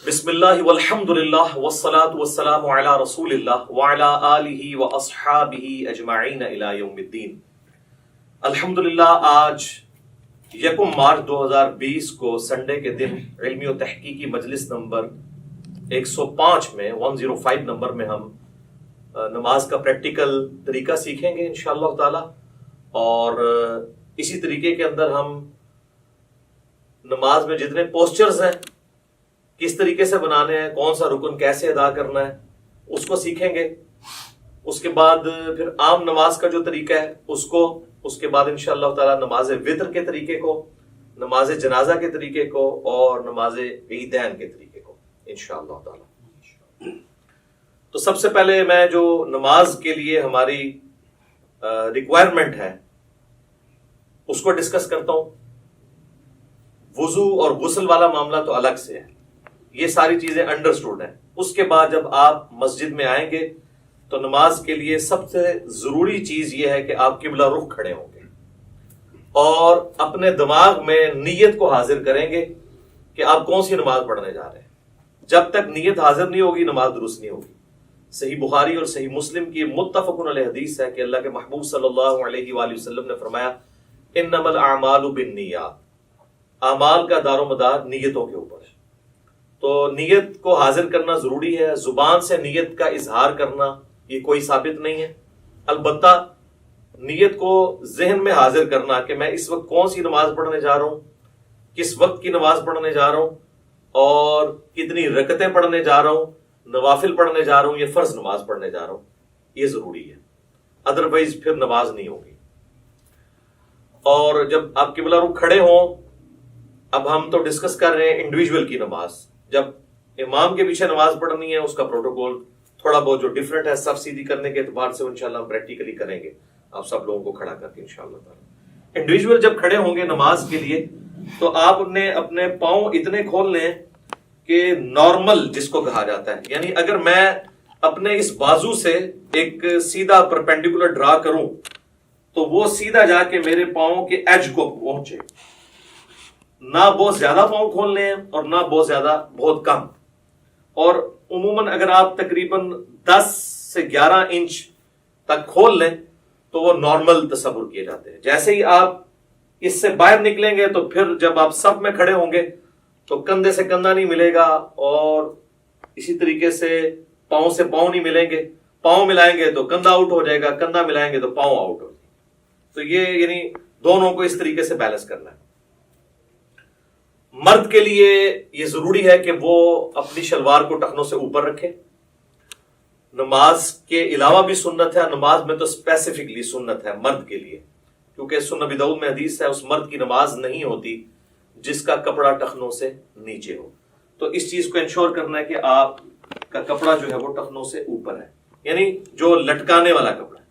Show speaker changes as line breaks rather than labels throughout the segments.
بسم اللہ والحمد للہ والصلاة والسلام علی رسول اللہ وعلی آلہ واصحابہ اجمعین الی یوم الدین۔ الحمدللہ آج 1 مارچ 2020 کو سنڈے کے دن علمی و تحقیقی مجلس نمبر 105 میں 105 نمبر میں ہم نماز کا پریکٹیکل طریقہ سیکھیں گے انشاءاللہ تعالی، اور اسی طریقے کے اندر ہم نماز میں جتنے پوسچرز ہیں کس طریقے سے بنانے ہیں، کون سا رکن کیسے ادا کرنا ہے اس کو سیکھیں گے۔ اس کے بعد پھر عام نماز کا جو طریقہ ہے اس کے بعد انشاءاللہ تعالی نماز وتر کے طریقے کو، نماز جنازہ کے طریقے کو اور نماز عیدین کے طریقے کو انشاءاللہ تعالی۔ تو سب سے پہلے میں جو نماز کے لیے ہماری ریکوائرمنٹ ہے اس کو ڈسکس کرتا ہوں۔ وضو اور غسل والا معاملہ تو الگ سے ہے، یہ ساری چیزیں انڈرسٹوڈ ہیں۔ اس کے بعد جب آپ مسجد میں آئیں گے تو نماز کے لیے سب سے ضروری چیز یہ ہے کہ آپ قبلہ رخ کھڑے ہوں گے اور اپنے دماغ میں نیت کو حاضر کریں گے کہ آپ کون سی نماز پڑھنے جا رہے ہیں۔ جب تک نیت حاضر نہیں ہوگی نماز درست نہیں ہوگی۔ صحیح بخاری اور صحیح مسلم کی متفق علیہ حدیث ہے کہ اللہ کے محبوب صلی اللہ علیہ وآلہ وسلم نے فرمایا انما الاعمال بالنیات، اعمال کا دار و مدار نیتوں کے اوپر ہے۔ تو نیت کو حاضر کرنا ضروری ہے۔ زبان سے نیت کا اظہار کرنا یہ کوئی ثابت نہیں ہے، البتہ نیت کو ذہن میں حاضر کرنا کہ میں اس وقت کون سی نماز پڑھنے جا رہا ہوں، کس وقت کی نماز پڑھنے جا رہا ہوں اور کتنی رکعتیں پڑھنے جا رہا ہوں، نوافل پڑھنے جا رہا ہوں یا فرض نماز پڑھنے جا رہا ہوں، یہ ضروری ہے، ادروائز پھر نماز نہیں ہوگی۔ اور جب آپ قبلہ رخ کھڑے ہوں، اب ہم تو ڈسکس کر رہے ہیں انڈیویجول کی نماز، جب امام کے پیچھے نماز پڑھنی ہے اس کا پروٹوکول تھوڑا بہت جو ڈیفرنٹ ہے صف سیدھی کرنے کے اعتبار سے انشاءاللہ ہم پریکٹیکلی کریں گے، آپ سب لوگوں کو کھڑا کر کے انشاءاللہ تعالی۔ انڈیویجول جب کھڑے ہوں گے نماز کے لیے تو آپ نے اپنے پاؤں اتنے کھول لیں کہ نارمل جس کو کہا جاتا ہے، یعنی اگر میں اپنے اس بازو سے ایک سیدھا پرپینڈیکولر ڈرا کروں تو وہ سیدھا جا کے میرے پاؤں کے ایج کو پہنچے، نہ بہت زیادہ پاؤں کھول لیں اور نہ بہت کم۔ اور عموماً اگر آپ تقریباً 10 سے 11 انچ تک کھول لیں تو وہ نارمل تصور کیے جاتے ہیں۔ جیسے ہی آپ اس سے باہر نکلیں گے تو پھر جب آپ صف میں کھڑے ہوں گے تو کندھے سے کندھا نہیں ملے گا، اور اسی طریقے سے پاؤں نہیں ملیں گے۔ پاؤں ملائیں گے تو کندھا آؤٹ ہو جائے گا، کندھا ملائیں گے تو پاؤں آؤٹ ہو جائے گا۔ تو یہ یعنی دونوں کو اس طریقے سے بیلنس کرنا ہے۔ مرد کے لیے یہ ضروری ہے کہ وہ اپنی شلوار کو ٹخنوں سے اوپر رکھے۔ نماز کے علاوہ بھی سنت ہے، نماز میں تو اسپیسیفکلی سنت ہے مرد کے لیے، کیونکہ سنن ابی داؤد میں حدیث ہے اس مرد کی نماز نہیں ہوتی جس کا کپڑا ٹخنوں سے نیچے ہو۔ تو اس چیز کو انشور کرنا ہے کہ آپ کا کپڑا جو ہے وہ ٹخنوں سے اوپر ہے، یعنی جو لٹکانے والا کپڑا ہے۔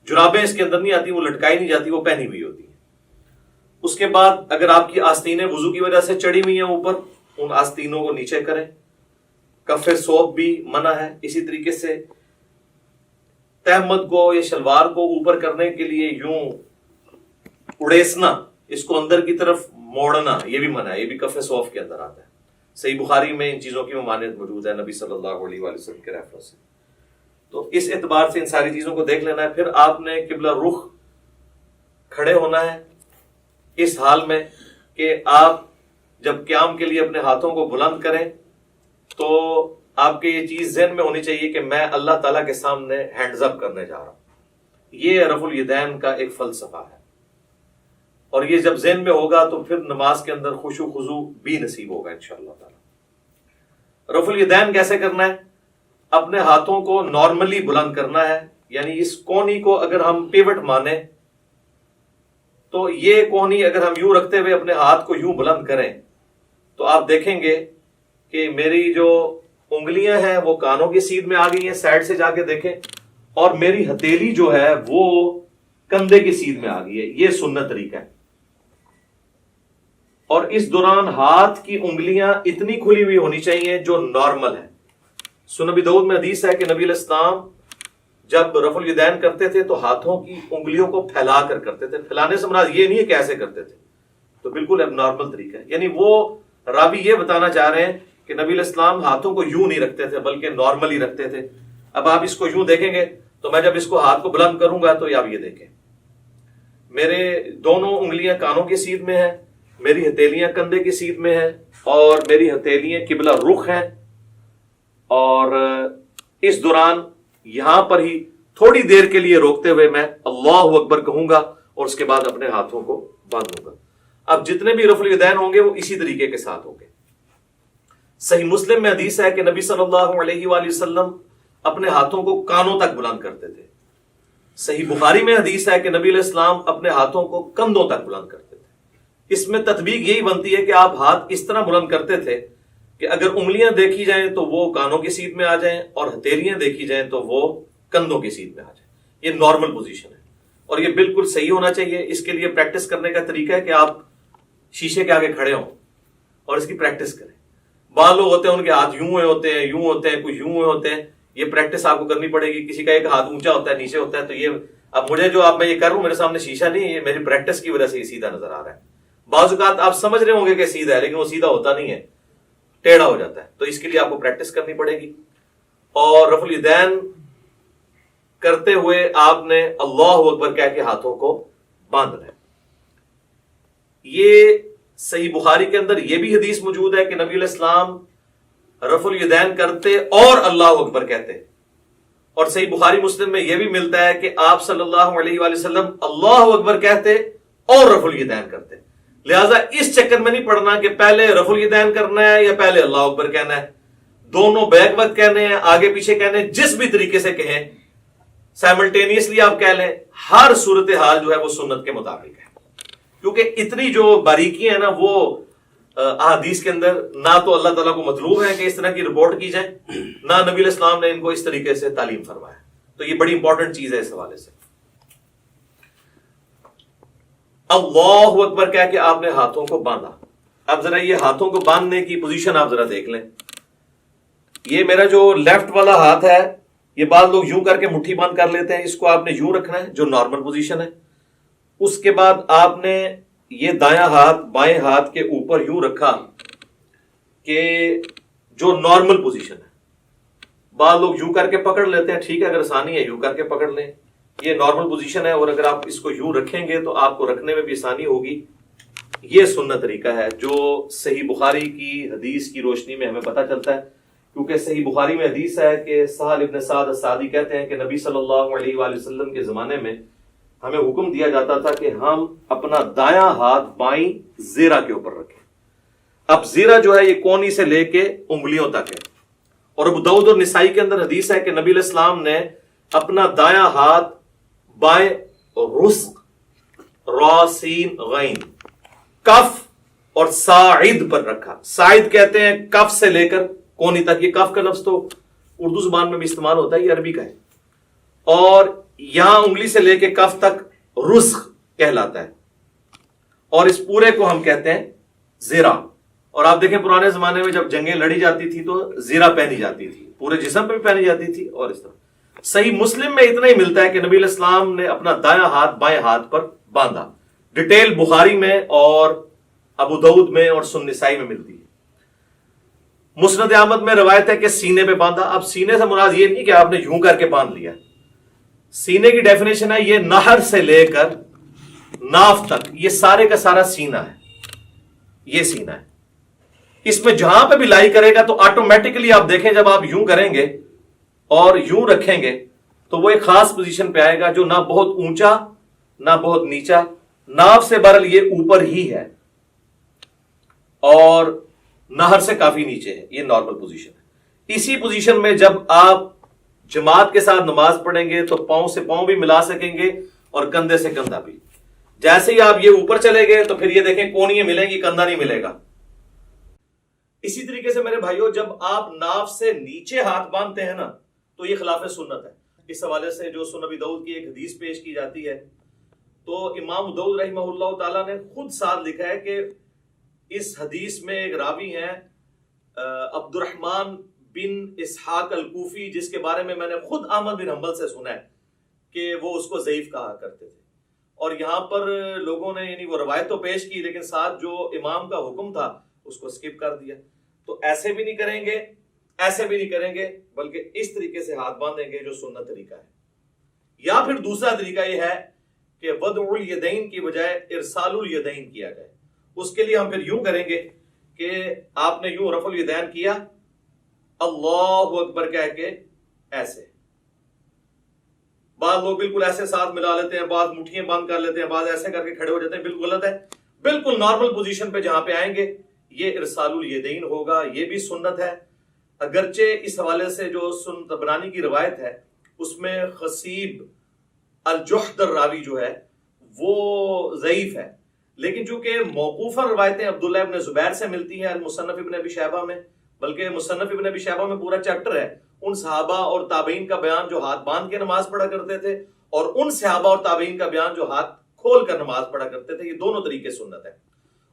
جرابیں اس کے اندر نہیں آتی، وہ لٹکائی نہیں جاتی، وہ پہنی ہوئی ہوتی ہے۔ اس کے بعد اگر آپ کی آستینیں وضو کی وجہ سے چڑھی ہوئی ہیں اوپر، ان آستینوں کو نیچے کریں۔ کف ثوب بھی منع ہے۔ اسی طریقے سے تہمت کو یا شلوار کو اوپر کرنے کے لیے یوں اڑیسنا، اس کو اندر کی طرف موڑنا، یہ بھی منع ہے، یہ بھی کف ثوب کے اندر آتا ہے۔ صحیح بخاری میں ان چیزوں کی ممانعت موجود ہے نبی صلی اللہ علیہ وآلہ وسلم کے ریفرنس سے۔ تو اس اعتبار سے ان ساری چیزوں کو دیکھ لینا ہے۔ پھر آپ نے قبلہ رخ کھڑے ہونا ہے اس حال میں کہ آپ جب قیام کے لیے اپنے ہاتھوں کو بلند کریں تو آپ کے یہ چیز ذہن میں ہونی چاہیے کہ میں اللہ تعالیٰ کے سامنے ہینڈز اپ کرنے جا رہا ہوں۔ یہ رفع الیدین کا ایک فلسفہ ہے، اور یہ جب ذہن میں ہوگا تو پھر نماز کے اندر خشوع و خضوع بھی نصیب ہوگا انشاءاللہ تعالیٰ۔ رفع الیدین کیسے کرنا ہے؟ اپنے ہاتھوں کو نارملی بلند کرنا ہے، یعنی اس کونی کو اگر ہم پیوٹ مانیں تو یہ کونی اگر ہم یوں رکھتے ہوئے اپنے ہاتھ کو یوں بلند کریں تو آپ دیکھیں گے کہ میری جو انگلیاں ہیں وہ کانوں کی سیدھ میں آ گئی ہیں، سائڈ سے جا کے دیکھیں، اور میری ہتھیلی جو ہے وہ کندھے کی سیدھ میں آ گئی ہے۔ یہ سنت طریقہ ہے۔ اور اس دوران ہاتھ کی انگلیاں اتنی کھلی ہوئی ہونی چاہیے جو نارمل ہے۔ سنن ابی داؤد میں حدیث ہے کہ نبی علیہ السلام جب رفع الیدین کرتے تھے تو ہاتھوں کی انگلیوں کو پھیلا کر کرتے تھے۔ پھیلانے سے مراد یہ نہیں ہے کہ ایسے کرتے تھے، تو بالکل اب نارمل طریقہ ہے۔ یعنی وہ راوی یہ بتانا چاہ رہے ہیں کہ نبی علیہ السلام ہاتھوں کو یوں نہیں رکھتے تھے بلکہ نارملی رکھتے تھے. اب آپ اس کو یوں دیکھیں گے تو میں جب اس کو ہاتھ کو بلند کروں گا تو آپ یہ دیکھیں میرے دونوں انگلیاں کانوں کی سیدھ میں ہیں, میری ہتھیلیاں کندھے کی سیدھ میں ہیں, اور میری ہتھیلیاں قبلہ رخ ہیں. اور اس دوران یہاں پر ہی تھوڑی دیر کے لیے روکتے ہوئے میں اللہ اکبر کہوں گا اور اس کے بعد اپنے ہاتھوں کو باندھوں گا. اب جتنے بھی رفع الیدین ہوں گے وہ اسی طریقے کے ساتھ ہوں گے. صحیح مسلم میں حدیث ہے کہ نبی صلی اللہ علیہ وآلہ وسلم اپنے ہاتھوں کو کانوں تک بلند کرتے تھے. صحیح بخاری میں حدیث ہے کہ نبی علیہ السلام اپنے ہاتھوں کو کندھوں تک بلند کرتے تھے. اس میں تطبیق یہی بنتی ہے کہ آپ ہاتھ اس طرح بلند کرتے تھے کہ اگر انگلیاں دیکھی جائیں تو وہ کانوں کی سیدھ میں آ جائیں اور ہتھیلیاں دیکھی جائیں تو وہ کندھوں کی سیدھ میں آ جائیں. یہ نارمل پوزیشن ہے اور یہ بالکل صحیح ہونا چاہیے. اس کے لیے پریکٹس کرنے کا طریقہ ہے کہ آپ شیشے کے آگے کھڑے ہوں اور اس کی پریکٹس کریں. بعض لوگ ہوتے ہیں ان کے ہاتھ یوں ہوتے ہیں, یوں ہوتے ہیں, کچھ یوں ہوتے ہیں. یہ پریکٹس آپ کو کرنی پڑے گی. کسی کا ایک ہاتھ اونچا ہوتا ہے, نیچے ہوتا ہے. تو یہ اب مجھے جو میں یہ کر رہا ہوں میرے سامنے شیشہ نہیں ہے, یہ میری پریکٹس کی وجہ سے یہ سیدھا نظر آ رہا ہے. بعض اوقات آپ سمجھ رہے ہوں گے کہ سیدھا ہے لیکن وہ سیدھا ہوتا نہیں ہے, ٹیڑھا ہو جاتا ہے. تو اس کے لیے آپ کو پریکٹس کرنی پڑے گی. اور رفع الیدین کرتے ہوئے آپ نے اللہ اکبر کہہ کے ہاتھوں کو باندھنا ہے. یہ صحیح بخاری کے اندر یہ بھی حدیث موجود ہے کہ نبی علیہ السلام رفع الیدین کرتے اور اللہ اکبر کہتے. اور صحیح بخاری مسلم میں یہ بھی ملتا ہے کہ آپ صلی اللہ علیہ وآلہ وسلم اللہ اکبر کہتے اور رفع الیدین کرتے. لہٰذا اس چکر میں نہیں پڑنا کہ پہلے رفع الیدین کرنا ہے یا پہلے اللہ اکبر کہنا ہے. دونوں بیک وقت کہنے ہیں, آگے پیچھے کہنے ہیں, جس بھی طریقے سے کہیں سائملٹینیسلی آپ کہہ لیں. ہر صورتحال جو ہے وہ سنت کے مطابق ہے, کیونکہ اتنی جو باریکیاں ہیں نا وہ احادیث کے اندر نہ تو اللہ تعالیٰ کو مطلوب ہے کہ اس طرح کی رپورٹ کی جائے, نہ نبی علیہ السلام نے ان کو اس طریقے سے تعلیم فرمایا. تو یہ بڑی امپورٹنٹ چیز ہے اس حوالے سے. اللہ اکبر کہہ کے آپ نے ہاتھوں کو باندھا. اب ذرا یہ ہاتھوں کو باندھنے کی پوزیشن آپ ذرا دیکھ لیں. یہ میرا جو لیفٹ والا ہاتھ ہے یہ بعض لوگ یوں کر کے مٹھی بند کر لیتے ہیں, اس کو آپ نے یوں رکھنا ہے جو نارمل پوزیشن ہے. اس کے بعد آپ نے یہ دایاں ہاتھ بائیں ہاتھ کے اوپر یوں رکھا کہ جو نارمل پوزیشن ہے. بعض لوگ یوں کر کے پکڑ لیتے ہیں, ٹھیک ہے, اگر آسانی ہے یوں کر کے پکڑ لیں, یہ نارمل پوزیشن ہے. اور اگر آپ اس کو یوں رکھیں گے تو آپ کو رکھنے میں بھی آسانی ہوگی. یہ سنت طریقہ ہے جو صحیح بخاری کی حدیث کی روشنی میں ہمیں پتہ چلتا ہے. کیونکہ صحیح بخاری میں حدیث ہے کہ سہل ابن سعد الساعدی کہتے ہیں کہ نبی صلی اللہ علیہ وآلہ وسلم کے زمانے میں ہمیں حکم دیا جاتا تھا کہ ہم اپنا دایاں ہاتھ بائیں زیرہ کے اوپر رکھیں. اب زیرہ جو ہے یہ کونی سے لے کے انگلیوں تک ہے. اور ابو داؤد اور نسائی کے اندر حدیث ہے کہ نبی علیہ السلام نے اپنا دایاں ہاتھ بائیں رزق را سین غین کف اور ساعد پر رکھا. ساعد کہتے ہیں کف سے لے کر کونی تک. یہ کف کا لفظ تو اردو زبان میں بھی استعمال ہوتا ہے, یہ عربی کا ہے. اور یہاں انگلی سے لے کے کف تک رزق کہلاتا ہے, اور اس پورے کو ہم کہتے ہیں زیرہ. اور آپ دیکھیں پرانے زمانے میں جب جنگیں لڑی جاتی تھی تو زیرہ پہنی جاتی تھی, پورے جسم پہ بھی پہنی جاتی تھی. اور اس طرح صحیح مسلم میں اتنا ہی ملتا ہے کہ نبی علیہ السلام نے اپنا دایاں ہاتھ بائیں ہاتھ پر باندھا. ڈیٹیل بخاری میں اور ابو داؤد میں اور سنن نسائی میں ملتی ہے. مسند احمد میں روایت ہے کہ سینے پہ باندھا. اب سینے سے مراد یہ نہیں کہ آپ نے یوں کر کے باندھ لیا. سینے کی ڈیفینیشن ہے یہ نہر سے لے کر ناف تک, یہ سارے کا سارا سینہ ہے. یہ سینہ ہے. اس میں جہاں پہ بھی لائی کرے گا تو آٹومیٹکلی آپ دیکھیں جب آپ یوں کریں گے اور یوں رکھیں گے تو وہ ایک خاص پوزیشن پہ آئے گا جو نہ بہت اونچا نہ بہت نیچا. ناف سے برل یہ اوپر ہی ہے اور نہر سے کافی نیچے ہے. یہ نارمل پوزیشن ہے. اسی پوزیشن میں جب آپ جماعت کے ساتھ نماز پڑھیں گے تو پاؤں سے پاؤں بھی ملا سکیں گے اور کندھے سے کندھا بھی. جیسے ہی آپ یہ اوپر چلے گئے تو پھر یہ دیکھیں کونیاں ملیں گی, کندھا نہیں ملے گا. اسی طریقے سے میرے بھائیوں جب آپ ناف سے نیچے ہاتھ باندھتے ہیں نا تو یہ خلاف سنت ہے. اس حوالے سے جو سنن ابی داؤد کی ایک حدیث پیش کی جاتی ہے تو امام داؤد رحمہ اللہ تعالیٰ نے خود ساتھ لکھا ہے کہ اس حدیث میں ایک راوی ہیں عبد الرحمن بن اسحاق الکوفی, جس کے بارے میں نے خود احمد بن حنبل سے سنا ہے کہ وہ اس کو ضعیف کہا کرتے تھے. اور یہاں پر لوگوں نے یعنی وہ روایت تو پیش کی لیکن ساتھ جو امام کا حکم تھا اس کو سکپ کر دیا. تو ایسے بھی نہیں کریں گے، ایسے بھی نہیں کریں گے، بلکہ اس طریقے سے ہاتھ باندھیں گے جو سنت طریقہ ہے۔ یا پھر دوسرا طریقہ یہ ہے کہ وضع الیدین کی بجائے ارسال الیدین کیا جائے۔ اس کے لیے ہم پھر یوں کریں گے کہ آپ نے یوں رفع الیدین کیا، اللہ اکبر کہہ کے ایسے، بعض لوگ بالکل ایسے ساتھ ملا لیتے ہیں، بعض مٹھیاں بند کر لیتے ہیں، بعض ایسے کر کے کھڑے ہو جاتے ہیں، بالکل غلط ہے۔ بالکل نارمل پوزیشن پہ جہاں پہ آئیں گے یہ ارسال الیدین ہوگا، یہ بھی سنت ہے۔ اگرچہ اس حوالے سے جو سنن طبرانی کی روایت ہے اس میں خصیب الجحد الراوی جو ہے وہ ضعیف ہے، لیکن چونکہ موقوفہ روایتیں عبداللہ ابن زبیر سے ملتی ہیں المصنف ابن ابی شیبہ میں، بلکہ مصنف ابن ابی شیبہ میں پورا چیپٹر ہے ان صحابہ اور تابعین کا بیان جو ہاتھ باندھ کے نماز پڑھا کرتے تھے، اور ان صحابہ اور تابعین کا بیان جو ہاتھ کھول کر نماز پڑھا کرتے تھے۔ یہ دونوں طریقے سنت ہے،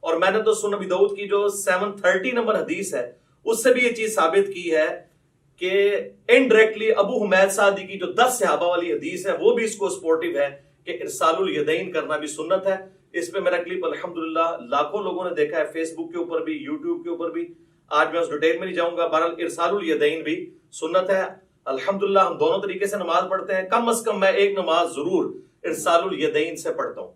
اور میں نے تو سنن ابی داؤد کی جو 730 نمبر حدیث ہے اس سے بھی یہ چیز ثابت کی ہے کہ انڈائریکٹلی ابو حمید سعدی کی جو 10 صحابہ والی حدیث ہے وہ بھی اس کو سپورٹیو ہے کہ ارسال الیدین کرنا بھی سنت ہے۔ اس پہ میرا کلپ الحمدللہ لاکھوں لوگوں نے دیکھا ہے، فیس بک کے اوپر بھی، یوٹیوب کے اوپر بھی۔ آج میں اس ڈیٹیل میں نہیں جاؤں گا، بہرحال ارسال الیدین بھی سنت ہے۔ الحمدللہ ہم دونوں طریقے سے نماز پڑھتے ہیں، کم از کم میں ایک نماز ضرور ارسال الیدین سے پڑھتا ہوں،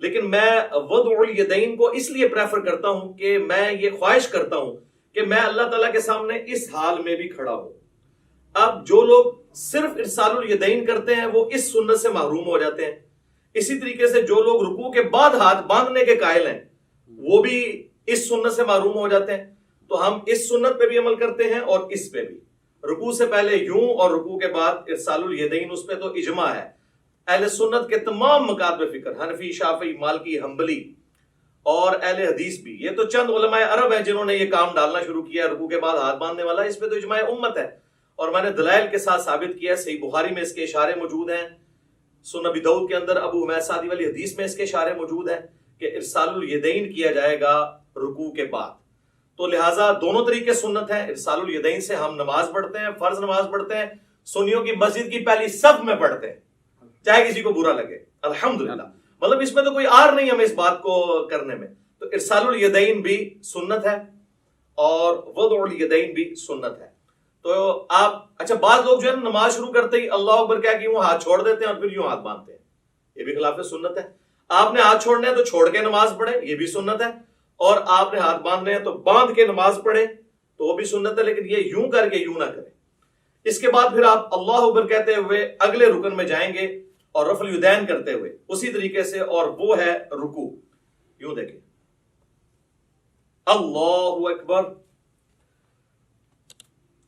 لیکن میں وضع الیدین کو اس لیے پریفر کرتا ہوں کہ میں یہ خواہش کرتا ہوں کہ میں اللہ تعالیٰ کے سامنے اس حال میں بھی کھڑا ہوں۔ اب جو لوگ صرف ارسال الیدین کرتے ہیں وہ اس سنت سے محروم ہو جاتے ہیں، اسی طریقے سے جو لوگ رکوع کے بعد ہاتھ باندھنے کے قائل ہیں وہ بھی اس سنت سے محروم ہو جاتے ہیں۔ تو ہم اس سنت پہ بھی عمل کرتے ہیں اور اس پہ بھی، رکوع سے پہلے یوں اور رکوع کے بعد ارسال الیدین، اس پہ تو اجماع ہے اہل سنت کے تمام مکاتب فکر، حنفی، شافعی، مالکی، حنبلی اور اہل حدیث بھی۔ یہ تو چند علماء عرب ہیں جنہوں نے یہ کام ڈالنا شروع کیا رکوع کے بعد ہاتھ باندھنے والا، اس پہ تو اجماع امت ہے، اور میں نے دلائل کے ساتھ ثابت کیا ہے۔ صحیح بخاری میں اس کے اشارے موجود ہیں، سنن ابی داؤد کے اندر ابو حمید سعدی والی حدیث میں اس کے اشارے موجود ہیں کہ ارسال الیدین کیا جائے گا رکوع کے بعد۔ تو لہٰذا دونوں طریقے سنت ہیں۔ ارسال الیدین سے ہم نماز پڑھتے ہیں، فرض نماز پڑھتے ہیں، سنیوں کی مسجد کی پہلی صف میں پڑھتے ہیں، چاہے کسی کو برا لگے، الحمدللہ۔ مطلب اس میں تو کوئی آر نہیں ہمیں اس بات کو کرنے میں۔ تو ارسال الیدین بھی سنت ہے اور وضع الیدین بھی سنت ہے۔ تو آپ اچھا بعض لوگ جو ہے نماز شروع کرتے ہی اللہ اکبر کہہ کے یوں ہاتھ چھوڑ دیتے ہیں اور پھر یوں ہاتھ باندھتے ہیں، یہ بھی خلاف سنت ہے۔ آپ نے ہاتھ چھوڑنے ہیں تو چھوڑ کے نماز پڑھیں، یہ بھی سنت ہے، اور آپ نے ہاتھ باندھنے ہیں تو باندھ کے نماز پڑھیں تو وہ بھی سنت ہے، لیکن یہ یوں کر کے یوں نہ کریں۔ اس کے بعد پھر آپ اللہ اکبر کہتے ہوئے اگلے رکن میں جائیں گے اور رفع الیدین کرتے ہوئے اسی طریقے سے، اور وہ ہے رکوع۔ یوں دیکھیں، اللہ اکبر۔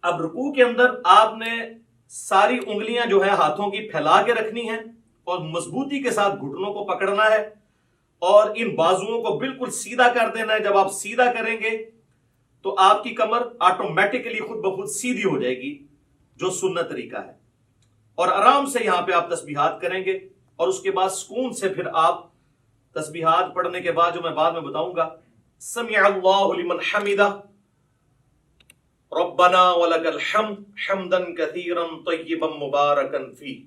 اب رکوع کے اندر آپ نے ساری انگلیاں جو ہے ہاتھوں کی پھیلا کے رکھنی ہیں اور مضبوطی کے ساتھ گھٹنوں کو پکڑنا ہے اور ان بازوؤں کو بالکل سیدھا کر دینا ہے۔ جب آپ سیدھا کریں گے تو آپ کی کمر آٹومیٹکلی خود بخود سیدھی ہو جائے گی، جو سنت طریقہ ہے، اور آرام سے یہاں پہ آپ تسبیحات کریں گے، اور اس کے بعد سکون سے پھر آپ تسبیحات پڑھنے کے بعد جو میں بعد میں بتاؤں گا، سمع اللہ لمن حمدہ، ربنا ولک الحمد حمدا کثیرا طیبا مبارکا فیہ۔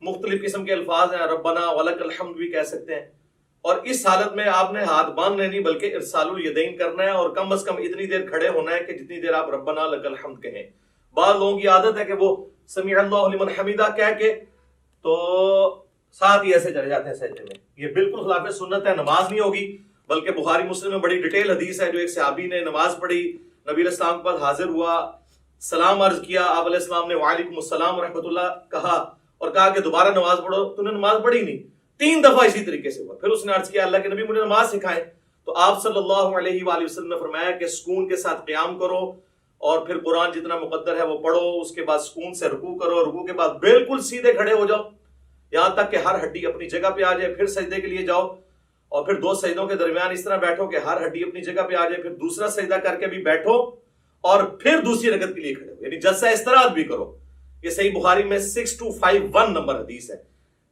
مختلف قسم کے الفاظ ہیں، ربنا ولک الحمد بھی کہہ سکتے ہیں، اور اس حالت میں آپ نے ہاتھ باندھنے نہیں بلکہ ارسال الیدین کرنا ہے، اور کم از کم اتنی دیر کھڑے ہونا ہے کہ جتنی دیر آپ ربنا لک الحمد کہیں۔ بعض لوگوں کی عادت ہے کہ وہ سمع اللہ لمن حمدہ کہہ کے تو ساتھ ہی ایسے چلے جاتے ہیں سجدے میں، یہ بالکل خلاف سنت ہے، نماز نہیں ہوگی۔ بلکہ بخاری مسلم میں بڑی ڈیٹیل حدیث ہے، جو ایک صحابی نے نماز پڑھی، نبی علیہ السلام کے پاس حاضر ہوا، سلام عرض کیا، آپ علیہ السلام نے وعلیکم السلام ورحمۃ اللہ کہا اور کہا کہ دوبارہ نماز پڑھو، تو نے نماز پڑھی نہیں، 3 دفعہ اسی طریقے سے ہوا۔ پھر اس نے عرض کیا اللہ کے نبی مجھے نماز سکھائیں، تو آپ صلی اللہ علیہ وآلہ وسلم نے فرمایا کہ سکون کے ساتھ قیام کرو اور پھر قرآن جتنا مقدر ہے وہ پڑھو، اس کے بعد سکون سے رکوع کرو، رکوع کے بعد بالکل سیدھے کھڑے ہو جاؤ یہاں تک کہ ہر ہڈی اپنی جگہ پہ آ جائے، پھر سجدے کے لیے جاؤ اور پھر 2 سجدوں کے درمیان اس طرح بیٹھو کہ ہر ہڈی اپنی جگہ پہ آ جائے، پھر دوسرا سجدہ کر کے بھی بیٹھو اور پھر دوسری رکعت کے لیے کھڑے ہو، یعنی جلسہ استراحت بھی کرو۔ یہ صحیح بخاری میں 6251 نمبر حدیث ہے،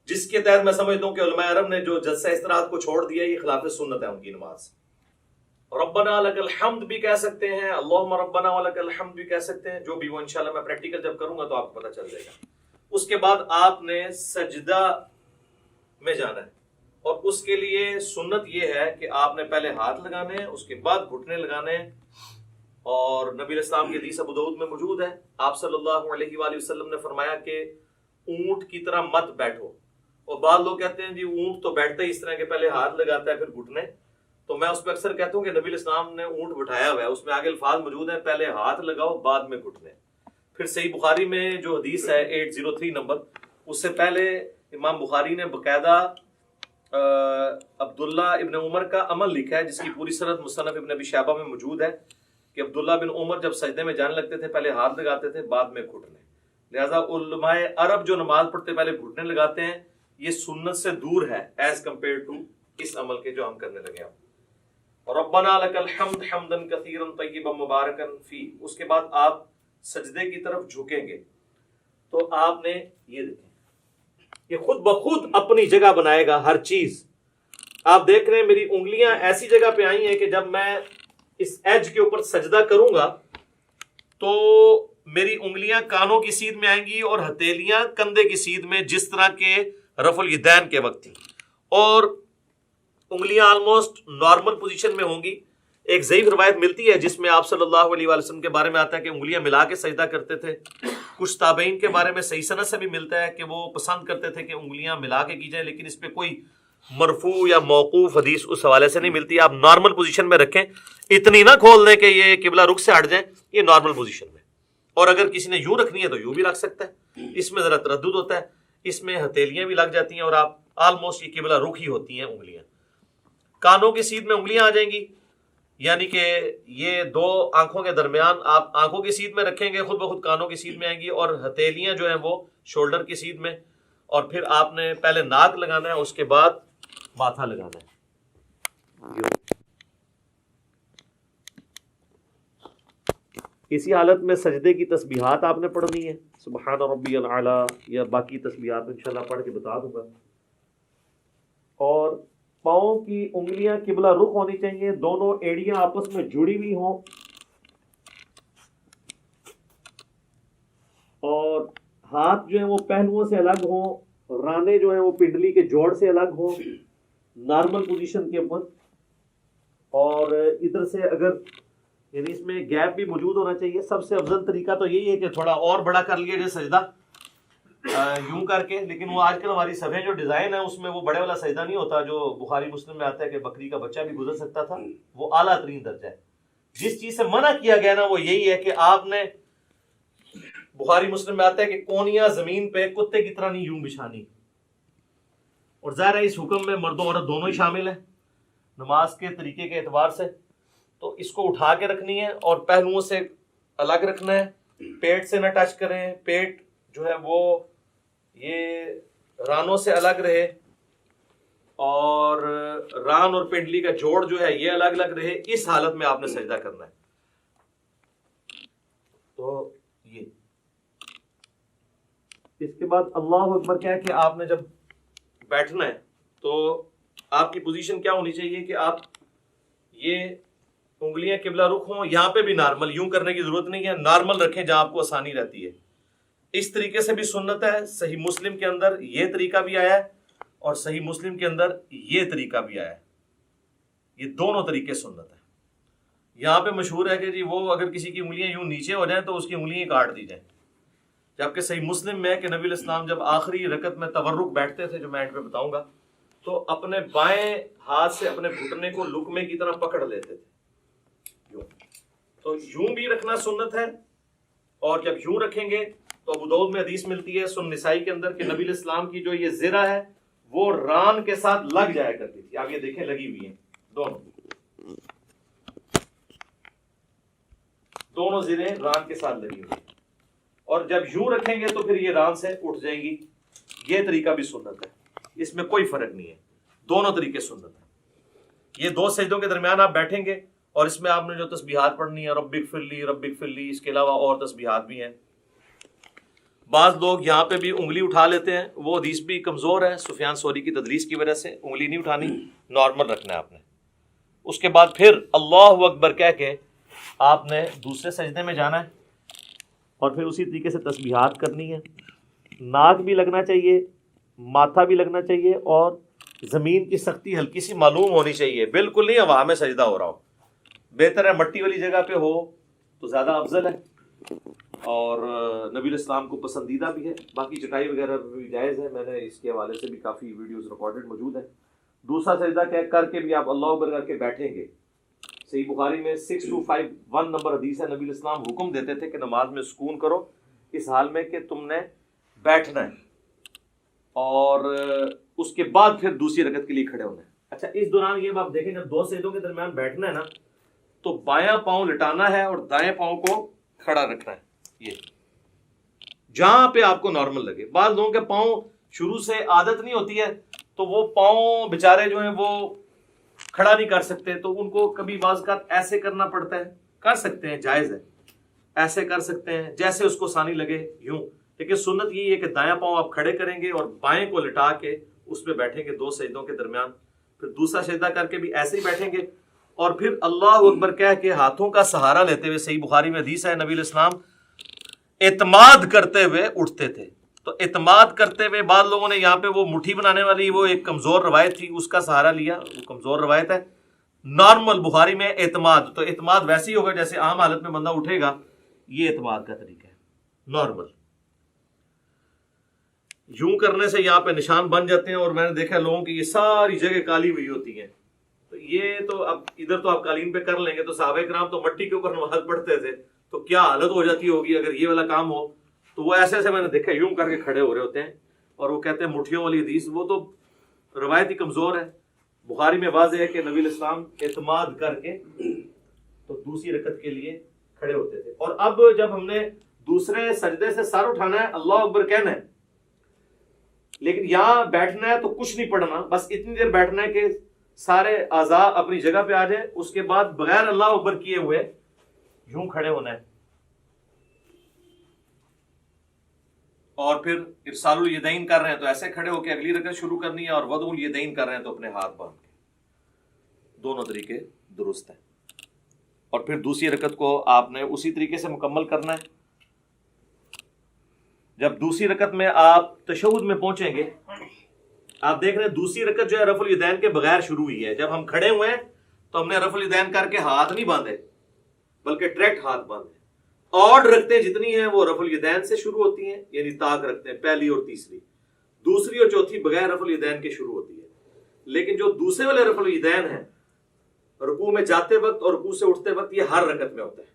جس کے تحت میں سمجھتا ہوں کہ علماء عرب نے جو جلسہ استراحت کو چھوڑ دیا یہ خلاف سنت ہے ان کی نماز۔ ربنا لک الحمد بھی کہہ سکتے ہیں، اللہم ربنا ولک الحمد بھی کہہ سکتے ہیں، جو بھی وہ انشاءاللہ میں پریکٹیکل جب کروں گا تو آپ کو پتہ چل جائے گا۔ اس کے بعد آپ نے سجدہ میں جانا ہے، اور اس کے لیے سنت یہ ہے کہ آپ نے پہلے ہاتھ لگانے ہیں، اس کے بعد گھٹنے لگانے ہیں، اور نبی علیہ السلام کی حدیث ابو داؤد میں موجود ہے، آپ صلی اللہ علیہ وآلہ وسلم نے فرمایا کہ اونٹ کی طرح مت بیٹھو. اور بعض لوگ کہتے ہیں جی اونٹ تو بیٹھتا ہی اس طرح کہ پہلے ہاتھ لگاتا ہے پھر گھٹنے، تو میں اس پہ اکثر کہتا ہوں کہ نبی علیہ السلام نے اونٹ بٹھایا ہوا ہے، اس میں آگے الفاظ موجود ہیں پہلے ہاتھ لگاؤ بعد میں گھٹنے. پھر صحیح بخاری میں جو حدیث ہے 803 نمبر، اس سے پہلے امام بخاری نے باقاعدہ عبداللہ ابن عمر کا عمل لکھا ہے جس کی پوری سند مصنف ابن ابی شیبہ میں موجود ہے کہ عبداللہ بن عمر جب سجدے میں جانے لگتے تھے پہلے ہاتھ لگاتے تھے بعد میں گھٹنے. لہٰذا علماء عرب جو نماز پڑھتے پہلے گھٹنے لگاتے ہیں، یہ سنت سے دور ہے ایز کمپیئر ٹو اس عمل کے جو ہم کرنے لگے ہیں. ربنا لک الحمد حمدا کثیرا طیبا مبارکا فی، اس کے بعد آپ سجدے کی طرف جھکیں گے تو آپ نے یہ دیکھیں یہ خود بخود اپنی جگہ بنائے گا ہر چیز. آپ دیکھ رہے ہیں میری انگلیاں ایسی جگہ پہ آئی ہیں کہ جب میں اس ایج کے اوپر سجدہ کروں گا تو میری انگلیاں کانوں کی سیدھ میں آئیں گی اور ہتھیلیاں کندھے کی سیدھ میں، جس طرح کے رفع الیدین کے وقت تھی، اور انگلیاں آلموسٹ نارمل پوزیشن میں ہوں گی. ایک ضعیف روایت ملتی ہے جس میں آپ صلی اللہ علیہ وآلہ وسلم کے بارے میں آتا ہے کہ انگلیاں ملا کے سجدہ کرتے تھے. کچھ تابعین کے بارے میں صحیح سند سے بھی ملتا ہے کہ وہ پسند کرتے تھے کہ انگلیاں ملا کے کی جائیں، لیکن اس پہ کوئی مرفوع یا موقوف حدیث اس حوالے سے نہیں ملتی. آپ نارمل پوزیشن میں رکھیں، اتنی نہ کھول دیں کہ یہ قبلہ رخ سے ہٹ جائیں، یہ نارمل پوزیشن میں. اور اگر کسی نے یوں رکھنی ہے تو یوں بھی رکھ سکتا ہے، اس میں ذرا تردد ہوتا ہے، اس میں ہتھیلیاں بھی لگ جاتی ہیں اور آپ آلموسٹ یہ قبلہ رخ ہی ہوتی ہیں انگلیاں. کانوں کی سیدھ میں انگلیاں آ جائیں گی، یعنی کہ یہ دو آنکھوں کے درمیان آپ آنکھوں کی سیدھ میں رکھیں گے، خود بخود کانوں کی سیدھ میں آئیں گی، اور ہتھیلیاں جو ہیں وہ شولڈر کی سیدھ میں. اور پھر آپ نے پہلے ناک لگانا ہے، اس کے بعد ماتھا لگانا ہے. اسی حالت میں سجدے کی تسبیحات آپ نے پڑھنی ہے، سبحان ربی الاعلی، یا باقی تسبیحات انشاءاللہ پڑھ کے بتا دوں گا. اور پاؤں کی انگلیاں قبلہ رخ ہونی چاہیے، دونوں ایڑیاں آپس میں جڑی ہوئی ہوں، اور ہاتھ جو ہیں وہ پہلوؤں سے الگ ہوں، رانے جو ہیں وہ پنڈلی کے جوڑ سے الگ ہوں نارمل پوزیشن کے اوپر. اور ادھر سے اگر یعنی اس میں گیپ بھی موجود ہونا چاہیے. سب سے افضل طریقہ تو یہی ہے کہ تھوڑا اور بڑا کر لیا جائے سجدہ یوں کر کے، لیکن وہ آج کل ہماری صفحے جو ڈیزائن ہے اس میں وہ بڑے والا سجدہ نہیں ہوتا جو بخاری مسلم میں آتا ہے کہ بکری کا بچہ بھی گزر سکتا تھا، وہ اعلیٰ ترین درجہ ہے. جس چیز سے منع کیا گیا نا وہ یہی ہے کہ آپ نے، بخاری مسلم میں آتا ہے کہ کونیاں زمین پہ کتے کی طرح نہیں یوں بچھانی. اور ظاہر ہے اس حکم میں مرد و عورت دونوں ہی شامل ہیں نماز کے طریقے کے اعتبار سے. تو اس کو اٹھا کے رکھنی ہے اور پہلوؤں سے الگ رکھنا ہے، پیٹ سے نہ ٹچ کریں، پیٹ جو ہے وہ یہ رانوں سے الگ رہے، اور ران اور پنڈلی کا جوڑ جو ہے یہ الگ الگ رہے. اس حالت میں آپ نے سجدہ کرنا ہے. تو یہ اس کے بعد اللہ اکبر کیا ہے کہ آپ نے جب بیٹھنا ہے تو آپ کی پوزیشن کیا ہونی چاہیے کہ آپ یہ انگلیاں قبلہ رخ ہوں، یہاں پہ بھی نارمل، یوں کرنے کی ضرورت نہیں ہے، نارمل رکھیں جہاں آپ کو آسانی رہتی ہے. اس طریقے سے بھی سنت ہے. صحیح مسلم کے اندر یہ طریقہ بھی آیا ہے اور صحیح مسلم کے اندر یہ طریقہ بھی آیا ہے. یہ دونوں طریقے سنت ہے. یہاں پہ مشہور ہے کہ جی وہ اگر کسی کی انگلیاں یوں نیچے ہو جائیں تو اس کی انگلیاں کاٹ دی جائیں، جبکہ صحیح مسلم میں کہ نبی علیہ السلام جب آخری رکعت میں تورک بیٹھتے تھے جو میں اینڈ پہ بتاؤں گا، تو اپنے بائیں ہاتھ سے اپنے گھٹنے کو لقمے کی طرح پکڑ لیتے تھے. تو یوں بھی رکھنا سنت ہے، اور جب یوں رکھیں گے تو ابو داؤد میں حدیث ملتی ہے سنن نسائی کے اندر کہ نبی علیہ السلام کی جو یہ زرہ ہے وہ ران کے ساتھ لگ جایا کرتی تھی. آپ یہ دیکھیں لگی ہوئی ہیں دونوں زریں ران کے ساتھ لگی ہوئی ہیں، اور جب یوں رکھیں گے تو پھر یہ ران سے اٹھ جائیں گی. یہ طریقہ بھی سنت ہے، اس میں کوئی فرق نہیں ہے، دونوں طریقے سنت ہیں. یہ دو سجدوں کے درمیان آپ بیٹھیں گے اور اس میں آپ نے جو تسبیحات پڑھنی ہے رب اغفر لی رب اغفر لی، اس کے علاوہ اور تسبیحات بھی ہیں. بعض لوگ یہاں پہ بھی انگلی اٹھا لیتے ہیں، وہ حدیث بھی کمزور ہے، سفیان ثوری کی تدلیس کی وجہ سے. انگلی نہیں اٹھانی، نارمل رکھنا ہے آپ نے. اس کے بعد پھر اللہ اکبر کہہ کے آپ نے دوسرے سجدے میں جانا ہے اور پھر اسی طریقے سے تسبیحات کرنی ہے. ناک بھی لگنا چاہیے، ماتھا بھی لگنا چاہیے، اور زمین کی سختی ہلکی سی معلوم ہونی چاہیے. بالکل نہیں ہوا میں سجدہ ہو رہا ہو، بہتر ہے مٹی والی جگہ پہ ہو تو زیادہ افضل ہے اور نبی الاسلام کو پسندیدہ بھی ہے. باقی چٹائی وغیرہ بھی جائز ہے، میں نے اس کے حوالے سے بھی کافی ویڈیوز ریکارڈڈ موجود ہیں. دوسرا سجدہ کر کے بھی آپ اللہ اکبر کر کے بیٹھیں گے. صحیح بخاری میں 6251 نمبر حدیث ہے. نبی الاسلام حکم دیتے تھے کہ نماز میں سکون کرو اس حال میں کہ تم نے بیٹھنا ہے اور اس کے بعد پھر دوسری رکعت کے لیے کھڑے ہونا ہے. اچھا، اس دوران یہ آپ دیکھیں جب دو سجدوں کے درمیان بیٹھنا ہے نا تو بایاں پاؤں لٹانا ہے اور دائیں پاؤں کو کھڑا رکھنا ہے. یہ جہاں پہ آپ کو نارمل لگے. بعض لوگوں کے پاؤں شروع سے عادت نہیں ہوتی ہے تو وہ پاؤں بےچارے جو ہیں وہ کھڑا نہیں کر سکتے، تو ان کو کبھی بعض کا ایسے کرنا پڑتا ہے. کر سکتے ہیں، جائز ہے، ایسے کر سکتے ہیں جیسے اس کو آسانی لگے یوں. لیکن سنت یہ ہے کہ دایاں پاؤں آپ کھڑے کریں گے اور بائیں کو لٹا کے اس پہ بیٹھیں گے دو سجدوں کے درمیان. پھر دوسرا سجدہ کر کے بھی ایسے ہی بیٹھیں گے اور پھر اللہ اکبر کہہ کے ہاتھوں کا سہارا لیتے ہوئے. صحیح بخاری میں حدیث ہے نبی علیہ السلام اعتماد کرتے ہوئے اٹھتے تھے. تو اعتماد کرتے ہوئے بعض لوگوں نے یہاں پہ وہ مٹھی بنانے والی وہ ایک کمزور روایت تھی، اس کا سہارا لیا. وہ کمزور روایت ہے. نارمل بخاری میں اعتماد، تو اعتماد ویسے ہی ہوگا جیسے عام حالت میں بندہ اٹھے گا. یہ اعتماد کا طریقہ ہے نارمل. یوں کرنے سے یہاں پہ نشان بن جاتے ہیں اور میں نے دیکھا لوگوں کی یہ ساری جگہ کالی ہوئی ہوتی ہیں. تو یہ تو اب ادھر تو آپ قالین پہ کر لیں گے، تو صحابہ کرام تو مٹی کے اوپر نماز پڑھتے تھے، تو کیا حالت ہو جاتی ہوگی اگر یہ والا کام ہو. تو وہ ایسے ایسے میں نے دیکھا یوں کر کے کھڑے ہو رہے ہوتے ہیں اور وہ کہتے ہیں مٹھیوں والی حدیث. وہ تو روایت ہی کمزور ہے. بخاری میں واضح ہے کہ نبی علیہ السلام اعتماد کر کے تو دوسری رکعت کے لیے کھڑے ہوتے تھے. اور اب جب ہم نے دوسرے سجدے سے سر اٹھانا ہے اللہ اکبر کہنا ہے، لیکن یہاں بیٹھنا ہے تو کچھ نہیں پڑھنا، بس اتنی دیر بیٹھنا ہے کہ سارے اعضاء اپنی جگہ پہ آ جائیں. اس کے بعد بغیر اللہ اکبر کیے ہوئے یوں کھڑے ہونا ہے اور پھر ارسال الیدین کر رہے ہیں تو ایسے کھڑے ہو کے اگلی رکعت شروع کرنی ہے، اور وضع الیدین کر رہے ہیں تو اپنے ہاتھ باندھ کے. دونوں طریقے درست ہیں. اور پھر دوسری رکعت کو آپ نے اسی طریقے سے مکمل کرنا ہے. جب دوسری رکعت میں آپ تشہد میں پہنچیں گے، آپ دیکھ رہے ہیں دوسری رکعت جو ہے رفع الیدین کے بغیر شروع ہوئی ہے. جب ہم کھڑے ہوئے ہیں تو ہم نے رفع الیدین کر کے ہاتھ نہیں باندھے بلکہ ڈائریکٹ ہاتھ باندھے. اور رکھتے جتنی ہیں وہ رفع الیدین سے شروع ہوتی ہیں، یعنی طاق رکھتے ہیں پہلی اور تیسری. دوسری اور چوتھی بغیر رفع الیدین کے شروع ہوتی ہے. لیکن جو دوسرے والے رفع الیدین ہیں رکوع میں جاتے وقت اور رکوع سے اٹھتے وقت، یہ ہر رکعت میں ہوتا ہے.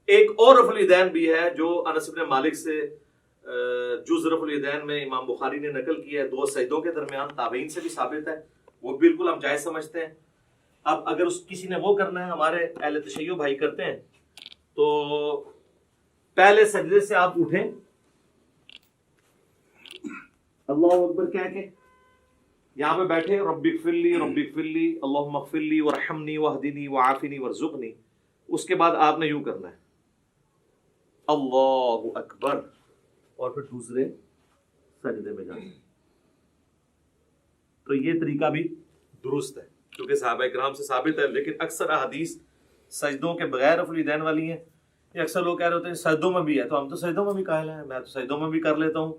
ایک اور رفع الیدین بھی ہے جو انس بن مالک سے جز رفع الیدین میں امام بخاری نے نقل کیا ہے دو سجدوں کے درمیان، تابعین سے بھی ثابت ہے. وہ بالکل ہم جائز سمجھتے ہیں. اب اگر کسی نے وہ کرنا ہے، ہمارے اہل تشیع بھائی کرتے ہیں، تو پہلے سجدے سے آپ اٹھیں اللہ اکبر کہہ کے یہاں پہ بیٹھے رب اغفر لی رب اغفر لی اللہم اغفر لی وارحمنی واہدنی وعافنی وارزقنی. اس کے بعد آپ نے یوں کرنا ہے اللہ اکبر اور پھر دوسرے سجدے میں جانا. تو یہ طریقہ بھی درست ہے کیونکہ صحابہ کرام سے ثابت ہے. لیکن اکثر احادیث سجدوں کے بغیر رفع الیدین والی ہیں. یہ اکثر لوگ کہہ رہے ہوتے ہیں سجدوں میں بھی ہے، تو ہم تو سجدوں میں بھی قائل ہیں. میں تو سجدوں میں بھی کر لیتا ہوں،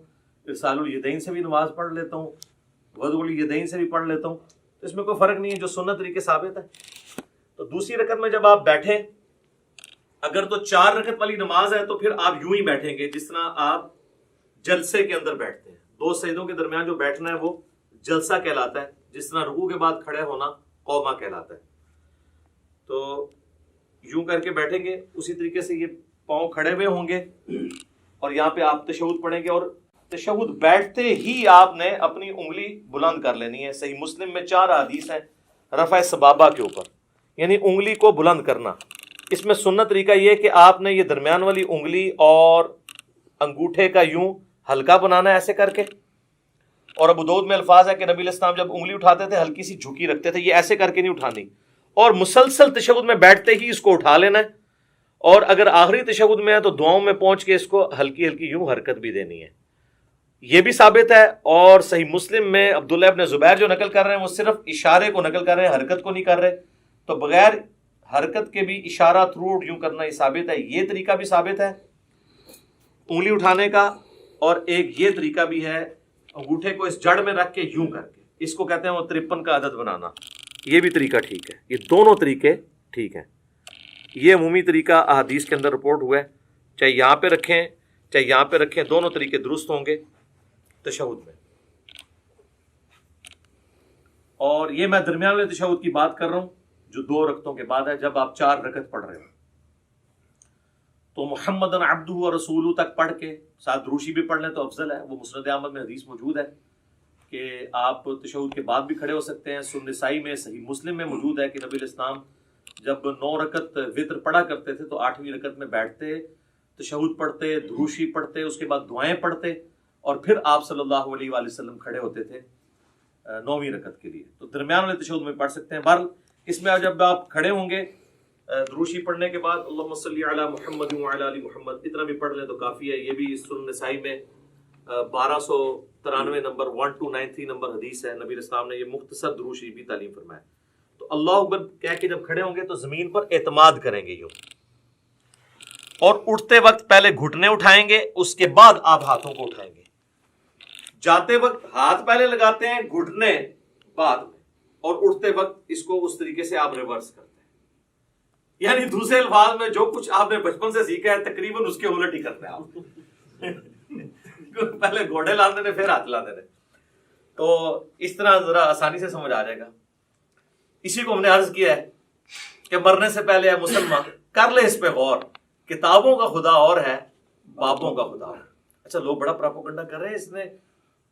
ارسال الیدین سے بھی نماز پڑھ لیتا ہوں، وضع الیدین سے بھی پڑھ لیتا ہوں. تو اس میں کوئی فرق نہیں ہے، جو سنت طریقے ثابت ہے. تو دوسری رکعت میں جب آپ بیٹھیں، اگر تو 4 رکعت والی نماز ہے تو پھر آپ یوں ہی بیٹھیں گے جس طرح آپ جلسے کے اندر بیٹھتے ہیں. دو سجدوں کے درمیان جو بیٹھنا ہے وہ جلسہ کہلاتا ہے، جس طرح رکوع کے بعد کھڑے ہونا قومہ کہلاتا ہے. تو یوں کر کے بیٹھیں گے، اسی طریقے سے یہ پاؤں کھڑے ہوئے ہوں گے اور یہاں پہ آپ تشہد پڑھیں گے. اور تشہد بیٹھتے ہی آپ نے اپنی انگلی بلند کر لینی ہے. صحیح مسلم میں 4 حدیث ہیں رفع سبابہ کے اوپر، یعنی انگلی کو بلند کرنا. اس میں سنت طریقہ یہ کہ آپ نے یہ درمیان والی انگلی اور انگوٹھے کا یوں ہلکا بنانا ہے ایسے کر کے. اور ابو داؤد میں الفاظ ہے کہ نبی علیہ السلام جب انگلی اٹھاتے تھے ہلکی سی جھکی رکھتے تھے، یہ ایسے کر کے نہیں اٹھانی. اور مسلسل تشہد میں بیٹھتے ہی اس کو اٹھا لینا ہے. اور اگر آخری تشہد میں ہے تو دعاؤں میں پہنچ کے اس کو ہلکی ہلکی یوں حرکت بھی دینی ہے. یہ بھی ثابت ہے. اور صحیح مسلم میں عبداللہ ابن زبیر جو نقل کر رہے ہیں وہ صرف اشارے کو نقل کر رہے ہیں، حرکت کو نہیں کر رہے. تو بغیر حرکت کے بھی اشارہ تھروٹ یوں کرنا یہ ثابت ہے. یہ طریقہ بھی ثابت ہے انگلی اٹھانے کا. اور ایک یہ طریقہ بھی ہے انگوٹھے کو اس جڑ میں رکھ کے یوں کر کے، اس کو کہتے ہیں وہ 53 کا عدد بنانا. یہ بھی طریقہ ٹھیک ہے. یہ دونوں طریقے ٹھیک ہیں. یہ عمومی طریقہ احادیث کے اندر رپورٹ ہوا ہے، چاہے یہاں پہ رکھیں چاہے یہاں پہ رکھیں، دونوں طریقے درست ہوں گے تشہد میں۔ اور یہ میں درمیان والے تشہد کی بات کر رہا ہوں جو 2 رکعتوں کے بعد ہے، جب آپ 4 رکعت پڑھ رہے ہو تو محمد عبدہ و رسولہ تک پڑھ کے ساتھ دروشی بھی پڑھ لیں تو افضل ہے۔ وہ مسند احمد میں حدیث موجود ہے کہ آپ تشہد کے بعد بھی کھڑے ہو سکتے ہیں۔ سنن نسائی میں، صحیح مسلم میں موجود ہے کہ نبی علیہ السلام جب 9 رکعت وتر پڑھا کرتے تھے تو 8ویں رکعت میں بیٹھتے، تشہد پڑھتے، دروشی پڑھتے، اس کے بعد دعائیں پڑھتے، اور پھر آپ صلی اللہ علیہ وآلہ وسلم کھڑے ہوتے تھے 9ویں رکعت کے لیے۔ تو درمیان والے تشہد میں پڑھ سکتے ہیں۔ بہرحال اس میں جب آپ کھڑے ہوں گے دروشی پڑھنے کے بعد اللہم صلی علی محمد وعلی آل محمد اتنا بھی پڑھ لیں تو کافی ہے۔ یہ بھی سنن نسائی میں 1293 نمبر 1293 نمبر حدیث ہے، نبی اسلام نے یہ مختصر دروشی بھی تعلیم فرمایا۔ تو اللہ اکبر کہہ کے جب کھڑے ہوں گے تو زمین پر اعتماد کریں گے یوں، اور اٹھتے وقت پہلے گھٹنے اٹھائیں گے، اس کے بعد آپ ہاتھوں کو اٹھائیں گے۔ جاتے وقت ہاتھ پہلے لگاتے ہیں، گھٹنے بعد میں، اور اٹھتے وقت اس کو اس طریقے سے آپ ریورس کرتے ہیں۔ یعنی دوسرے الفاظ میں جو کچھ آپ نے بچپن سے سیکھا ہے تقریباً اس کے الٹ ہی کرتے ہیں آپ۔ پہلے گھوڑے لاندے نے پھر ہاتھ لاندے نے، تو اس طرح ذرا آسانی سے سمجھ آ جائے گا۔ اسی کو ہم نے عرض کیا ہے کہ مرنے سے پہلے ہے مسلمان کر لے اس پہ غور، کتابوں کا خدا اور ہے، بابوں کا خدا اور ہے۔ اچھا لوگ بڑا پراپوگنڈا کر رہے ہیں، اس نے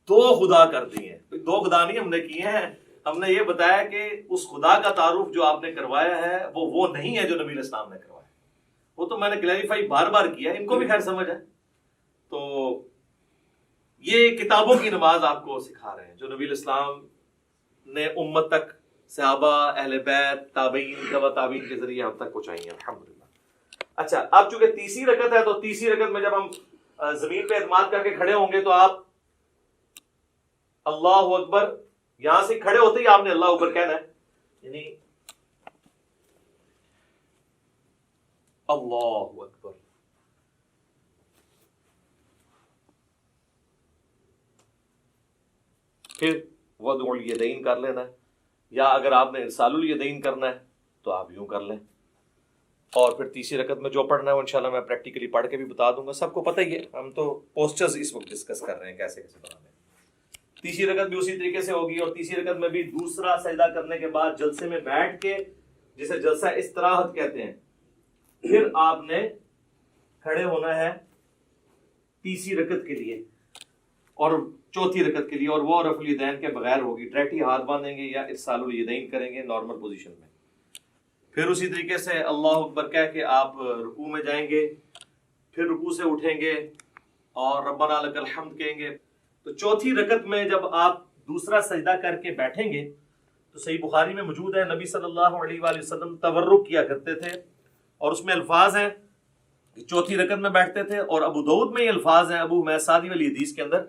2 خدا کر دیے ہیں۔ 2 خدا نہیں ہم نے کیے ہیں، ہم نے یہ بتایا کہ اس خدا کا تعارف جو آپ نے کروایا ہے وہ نہیں ہے جو نبی علیہ السلام نے کروایا۔ وہ تو میں نے کلیریفائی بار بار کیا، ان کو بھی خیر سمجھ ہے۔ تو یہ کتابوں کی نماز آپ کو سکھا رہے ہیں جو نبی علیہ السلام نے امت تک، صحابہ، اہل بیت، تابعین، تبع تابعین کے ذریعے ہم تک پہنچائی ہیں الحمدللہ۔ اچھا اب چونکہ تیسری رکعت ہے تو تیسری رکعت میں جب ہم زمین پہ اعتماد کر کے کھڑے ہوں گے تو آپ اللہ اکبر، یہاں سے کھڑے ہوتے ہی آپ نے اللہ اکبر کہنا ہے، یعنی اللہ اکبر۔ پھر وضع الیدین کر لینا ہے، یا اگر آپ نے ارسال الیدین کرنا ہے تو آپ یوں کر لیں۔ اور پھر تیسری رکعت میں جو پڑھنا ہے وہ انشاءاللہ میں پریکٹیکلی پڑھ کے بھی بتا دوں گا، سب کو پتہ ہی ہے، ہم تو پوسچرز اس وقت ڈسکس کر رہے ہیں کیسے کیسے بنانے ہیں۔ تیسری رکعت بھی اسی طریقے سے ہوگی، اور تیسری رکعت میں بھی دوسرا سجدہ کرنے کے بعد جلسے میں بیٹھ کے، جسے جلسہ استراحت کہتے ہیں، پھر آپ نے کھڑے ہونا ہے تیسری رکعت کے لیے اور چوتھی رکعت کے لیے، اور وہ رفع الیدین کے بغیر ہوگی، ڈائریکٹ ہی ہاتھ باندھیں گے یا ارسال الیدین کریں گے نارمل پوزیشن میں۔ پھر اسی طریقے سے اللہ اکبر کہہ کے آپ رکوع میں جائیں گے، پھر رکوع سے اٹھیں گے اور ربنا لک الحمد کہیں گے۔ تو چوتھی رکعت میں جب آپ دوسرا سجدہ کر کے بیٹھیں گے تو صحیح بخاری میں موجود ہے نبی صلی اللہ علیہ وآلہ وسلم تورک کیا کرتے تھے، اور اس میں الفاظ ہیں کہ چوتھی رکعت میں بیٹھتے تھے، اور ابو داؤد میں یہ الفاظ ہیں ابو حمید سعدی والی حدیث کے اندر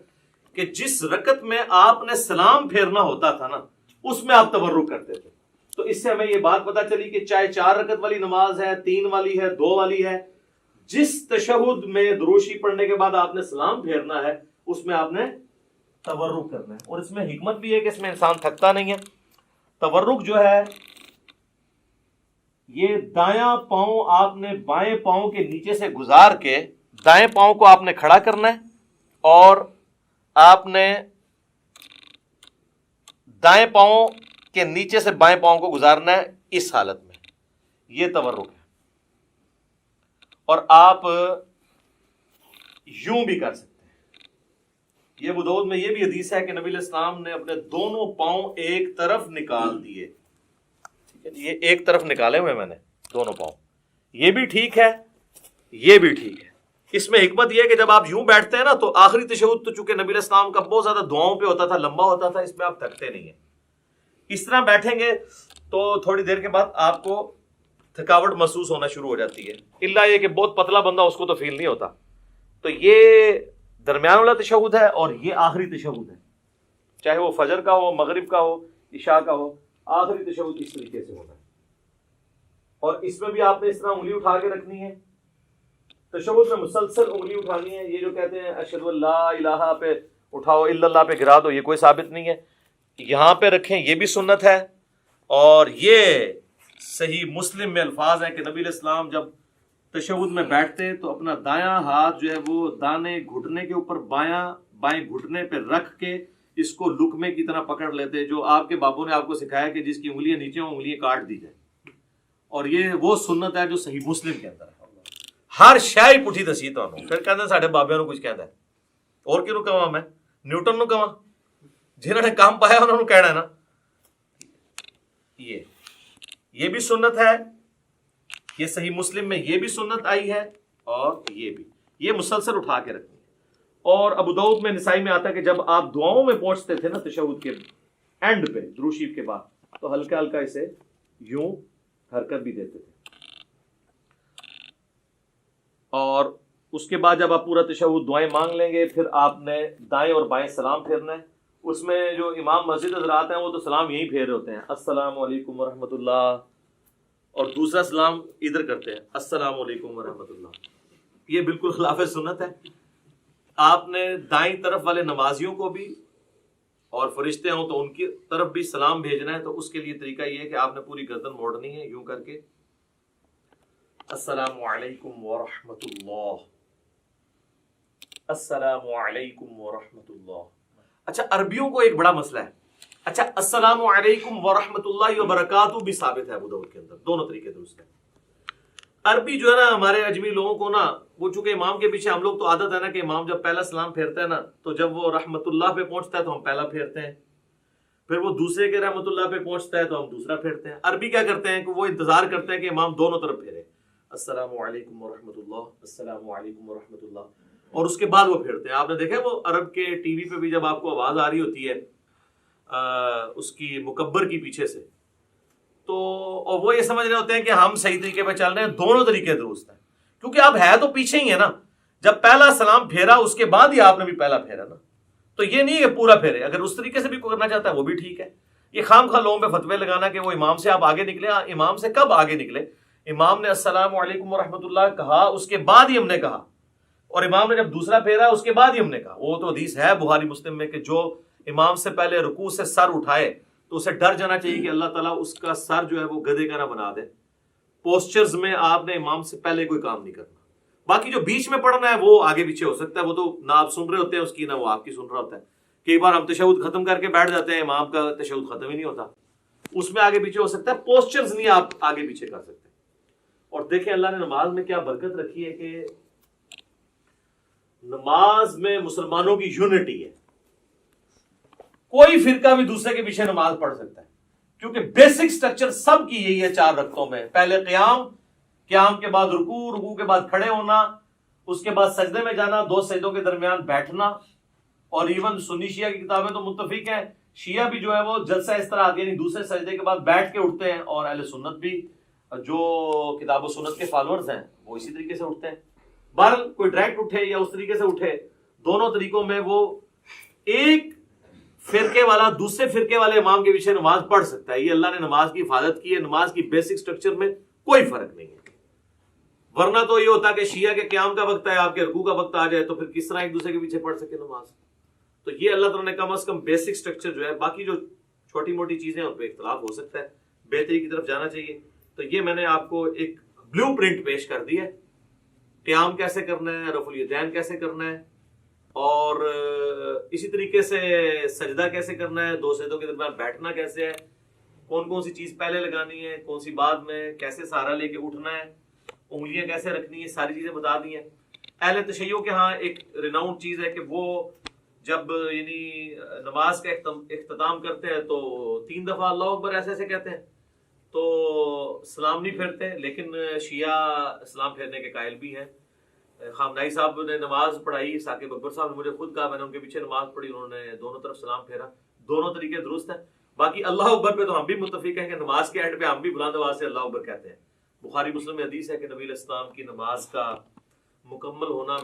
کہ جس رکعت میں آپ نے سلام پھیرنا ہوتا تھا نا اس میں آپ تورک کرتے تھے۔ تو اس سے ہمیں یہ بات پتہ چلی کہ چاہے 4 رکعت والی نماز ہے، 3 والی ہے، 2 والی ہے، جس تشہد میں دروشی پڑھنے کے بعد آپ نے سلام پھیرنا ہے اس میں آپ نے تورک کرنا ہے۔ اور اس میں حکمت بھی ہے کہ اس میں انسان تھکتا نہیں ہے۔ تورک جو ہے یہ دایاں پاؤں آپ نے بائیں پاؤں کے نیچے سے گزار کے دائیں پاؤں کو آپ نے کھڑا کرنا ہے، اور آپ نے دائیں پاؤں کے نیچے سے بائیں پاؤں کو گزارنا ہے اس حالت میں، یہ تورک ہے۔ اور آپ یوں بھی کر سکتے ہیں۔ یہ ابو داؤد میں یہ بھی حدیث ہے کہ نبی علیہ السلام نے اپنے دونوں پاؤں ایک طرف نکال دیے، یہ ایک طرف نکالے ہوئے میں نے دونوں پاؤں، یہ بھی ٹھیک ہے، یہ بھی ٹھیک ہے۔ اس میں حکمت یہ ہے کہ جب آپ یوں بیٹھتے ہیں نا تو آخری تشہد تو چونکہ نبی علیہ السلام کا بہت زیادہ دعاؤں پہ ہوتا تھا، لمبا ہوتا تھا، اس میں آپ تھکتے نہیں ہیں۔ اس طرح بیٹھیں گے تو تھوڑی دیر کے بعد آپ کو تھکاوٹ محسوس ہونا شروع ہو جاتی ہے، الا یہ کہ بہت پتلا بندہ اس کو تو فیل نہیں ہوتا۔ تو یہ درمیان والا تشہد ہے اور یہ آخری تشہد ہے، چاہے وہ فجر کا ہو، مغرب کا ہو، عشاء کا ہو، آخری تشہد اس طریقے سے ہونا ہے۔ اور اس میں بھی آپ نے اس طرح انگلی اٹھا کے رکھنی ہے، تشہد میں مسلسل انگلی اٹھانی ہے۔ یہ جو کہتے ہیں اشہد ان لا الہ پہ اٹھاؤ، الا اللہ پہ گرا دو، یہ کوئی ثابت نہیں ہے۔ یہاں پہ رکھیں، یہ بھی سنت ہے، اور یہ صحیح مسلم میں الفاظ ہیں کہ نبی علیہ السلام جب تشہد میں بیٹھتے تو اپنا دایاں ہاتھ جو ہے وہ دانے گھٹنے کے اوپر بائیں گھٹنے پہ رکھ کے اس کو لقمے کی طرح پکڑ لیتے، جو آپ کے بابوں نے آپ کو سکھایا کہ جس کی انگلیاں نیچے ہوں انگلیاں کاٹ دی جائے، اور یہ وہ سنت ہے جو صحیح مسلم کے اندر ہے۔ ہر شے پٹھی دسی تانوں، پھر کہندے ساڈے بابیاں نوں کچھ کہندا ہے، اور کینوں کہواں میں نیوٹن نوں کہواں، جنہاں نے کام پایا انہاں نوں کہنا ہے نا۔ یہ بھی سنت ہے، یہ صحیح مسلم میں یہ بھی سنت آئی ہے، اور یہ بھی، یہ مسلسل اٹھا کے رکھنی ہے۔ اور ابو داؤد میں، نسائی میں آتا ہے کہ جب آپ دعاؤں میں پہنچتے تھے نا تشہد کے اینڈ پہ درود شریف کے بعد، تو ہلکا ہلکا اسے یوں حرکت بھی دیتے تھے، اور اس کے بعد جب آپ پورا تشہد دعائیں مانگ لیں گے، پھر آپ نے دائیں اور بائیں سلام پھیرنا ہے۔ اس میں جو امام مسجد حضرات ہیں وہ تو سلام یہی پھیر رہے ہوتے ہیں، السلام علیکم ورحمۃ اللہ، اور دوسرا سلام ادھر کرتے ہیں، السلام علیکم ورحمۃ اللہ۔ یہ بالکل خلاف سنت ہے۔ آپ نے دائیں طرف والے نمازیوں کو بھی، اور فرشتے ہوں تو ان کی طرف بھی سلام بھیجنا ہے، تو اس کے لیے طریقہ یہ ہے کہ آپ نے پوری گردن موڑنی ہے یوں کر کے، السلام علیکم ورحمۃ اللہ، السلام علیکم ورحمۃ اللہ۔ اچھا، عربیوں کو ایک بڑا مسئلہ ہے۔ اچھا، السلام علیکم ورحمۃ اللہ وبرکاتہ بھی ثابت ہے ابو داؤد کے اندر، دونوں طریقے درست ہیں۔ عربی جو ہے نا ہمارے اجمی لوگوں کو نا، وہ چونکہ امام کے پیچھے ہم لوگ تو عادت ہے نا کہ امام جب پہلا سلام پھیرتا ہے نا، تو جب وہ رحمت اللہ پہ پہنچتا ہے تو ہم پہلا پھیرتے ہیں، پھر وہ دوسرے کے رحمت اللہ پہ پہنچتا ہے تو ہم دوسرا پھیرتے ہیں۔ عربی کیا کرتے ہیں کہ وہ انتظار کرتے ہیں کہ امام دونوں طرف پھیرے، السلام علیکم ورحمۃ اللہ، السلام علیکم ورحمۃ اللہ، اور اس کے بعد وہ پھیرتے ہیں۔ آپ نے دیکھا وہ عرب کے ٹی وی پہ بھی جب آپ کو آواز آ رہی ہوتی ہے اس کی مکبر کی پیچھے سے، تو اور وہ یہ سمجھ رہے ہوتے ہیں کہ ہم صحیح طریقے پہ چل رہے ہیں، دونوں طریقے درست ہیں، کیونکہ آپ ہے تو پیچھے ہی ہے نا۔ جب پہلا سلام پھیرا اس کے بعد ہی آپ نے بھی پہلا پھیرا نا، تو یہ نہیں کہ پورا پھیرے۔ اگر اس طریقے سے بھی کوئی کرنا چاہتا ہے وہ بھی ٹھیک ہے۔ یہ خام خواہ لوگوں پہ فتوے لگانا کہ وہ امام سے آپ آگے نکلے، امام سے کب آگے نکلے؟ امام نے السلام علیکم ورحمۃ اللہ کہا، اس کے بعد ہی ہم نے کہا، اور امام نے جب دوسرا پھیرا اس کے بعد ہی ہم نے کہا۔ وہ تو حدیث ہے بخاری مسلم میں کہ جو امام سے پہلے رکوع سے سر اٹھائے تو اسے ڈر جانا چاہیے کہ اللہ تعالیٰ اس کا سر جو ہے وہ گدھے کا نہ بنا دے۔ پوسچرز میں آپ نے امام سے پہلے کوئی کام نہیں کرنا۔ باقی جو بیچ میں پڑھنا ہے وہ آگے پیچھے ہو سکتا ہے، وہ تو نہ آپ سن رہے ہوتے ہیں اس کی، نہ وہ آپ کی سن رہا ہوتا ہے۔ کئی بار ہم تشہد ختم کر کے بیٹھ جاتے ہیں، امام کا تشہد ختم ہی نہیں ہوتا، اس میں آگے پیچھے ہو سکتا ہے، پوسچرز نہیں آپ آگے پیچھے کر سکتے۔ اور دیکھیں اللہ نے نماز میں کیا برکت رکھی ہے کہ نماز میں مسلمانوں کی یونٹی ہے، کوئی فرقہ بھی دوسرے کے پیچھے نماز پڑھ سکتا ہے، کیونکہ بیسک سٹرکچر سب کی یہی ہے 4 رکعتوں میں، پہلے قیام کے بعد رکوع، رکوع کے بعد کھڑے ہونا، اس کے بعد سجدے میں جانا، 2 سجدوں کے درمیان بیٹھنا۔ اور ایون سنی شیعہ کی کتابیں تو متفق ہیں، شیعہ بھی جو ہے وہ جلسہ اس طرح آتی ہے، یعنی دوسرے سجدے کے بعد بیٹھ کے اٹھتے ہیں، اور اہل سنت بھی جو کتاب و سنت کے فالوورز ہیں وہ اسی طریقے سے اٹھتے ہیں۔ بہرحال کوئی ڈائریکٹ اٹھے یا اس طریقے سے اٹھے، دونوں طریقوں میں وہ ایک فرقے والا دوسرے فرقے والے امام کے پیچھے نماز پڑھ سکتا ہے۔ یہ اللہ نے نماز کی حفاظت کی ہے، نماز کی بیسک سٹرکچر میں کوئی فرق نہیں ہے۔ ورنہ تو یہ ہوتا کہ شیعہ کے قیام کا وقت ہے، آپ کے رکوع کا وقت آ جائے، تو پھر کس طرح ایک دوسرے کے پیچھے پڑھ سکے نماز؟ تو یہ اللہ تعالیٰ نے کم از کم بیسک سٹرکچر جو ہے، باقی جو چھوٹی موٹی چیزیں ان پہ اختلاف ہو سکتا ہے، بہتری کی طرف جانا چاہیے۔ تو یہ میں نے آپ کو ایک بلیو پرنٹ پیش کر دی ہے، قیام کیسے کرنا ہے، رفع الیدین کیسے کرنا ہے، اور اسی طریقے سے سجدہ کیسے کرنا ہے، 2 سجدوں کے درمیان بیٹھنا کیسے ہے، کون کون سی چیز پہلے لگانی ہے، کون سی بعد میں، کیسے سہارا لے کے اٹھنا ہے، انگلیاں کیسے رکھنی ہے، ساری چیزیں بتا دی ہیں۔ اہل تشیع کے ہاں ایک ریناؤنڈ چیز ہے کہ وہ جب یعنی نماز کا اختتام کرتے ہیں تو 3 دفعہ اللہ اکبر ایسے ایسے کہتے ہیں، تو سلام نہیں پھیرتے، لیکن شیعہ سلام پھیرنے کے قائل بھی ہیں۔ خامنائی صاحب نے نماز پڑھائی، ثاقب اکبر صاحب نے مجھے خود کہا، میں نے ان کے پیچھے نماز پڑھی، انہوں نے دونوں طرف سلام پھیرا، دونوں طریقے درست ہیں۔ باقی اللہ اکبر پہ تو ہم بھی متفق ہیں کہ نماز کے اینڈ پہ ہم بھی بلند آواز سے اللہ اکبر کہتے ہیں۔ بخاری مسلم میں حدیث ہے کہ نبی علیہ السلام کی نماز کا مکمل ہونا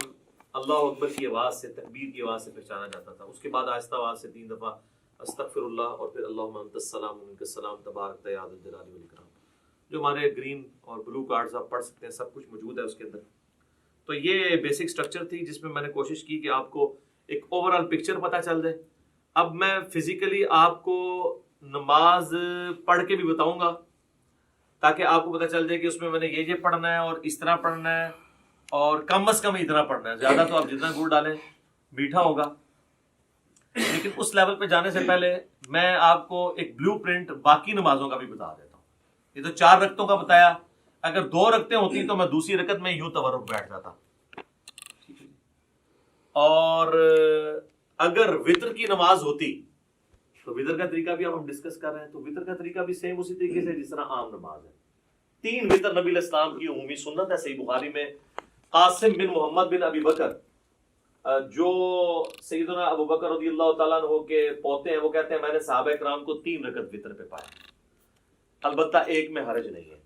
اللہ اکبر کی آواز سے، تکبیر کی آواز سے پہچانا جاتا تھا، اس کے بعد آہستہ آواز سے 3 دفعہ استغفر اللہ، اور پھر اللہم انت السلام منک السلام تبارک یا ذا الجلال والاکرام۔ جو ہمارے گرین اور بلو کارڈز آپ پڑھ سکتے ہیں، سب کچھ موجود ہے اس کے اندر۔ تو یہ بیسک سٹرکچر تھی جس میں نے کوشش کی کہ آپ کو ایک اوور آل پکچر پتہ چل جائے۔ اب میں فزیکلی آپ کو نماز پڑھ کے بھی بتاؤں گا، تاکہ آپ کو پتہ چل جائے کہ اس میں نے یہ پڑھنا ہے اور اس طرح پڑھنا ہے اور کم از کم اتنا پڑھنا ہے. زیادہ تو آپ جتنا گڑ ڈالیں میٹھا ہوگا. لیکن اس لیول پہ جانے سے پہلے میں آپ کو ایک بلو پرنٹ باقی نمازوں کا بھی بتا دیتا ہوں. یہ تو 4 رکعتوں کا بتایا, اگر 2 رکعتیں ہوتی تو میں دوسری رکعت میں یوں تورک بیٹھ جاتا. اور اگر وطر کی نماز ہوتی تو وطر کا طریقہ بھی اب ہم ڈسکس کر رہے ہیں, تو وطر کا طریقہ بھی سیم اسی طریقے سے جس طرح عام نماز ہے. 3 وطر نبی علیہ السلام کی عمومی سنت ہے. صحیح بخاری میں قاسم بن محمد بن ابی بکر جو سیدنا ابو بکر رضی اللہ تعالیٰ عنہ کے پوتے ہیں, وہ کہتے ہیں میں نے صحابہ کرام کو 3 رکعت وطر پہ پایا, البتہ ایک میں حرج نہیں ہے.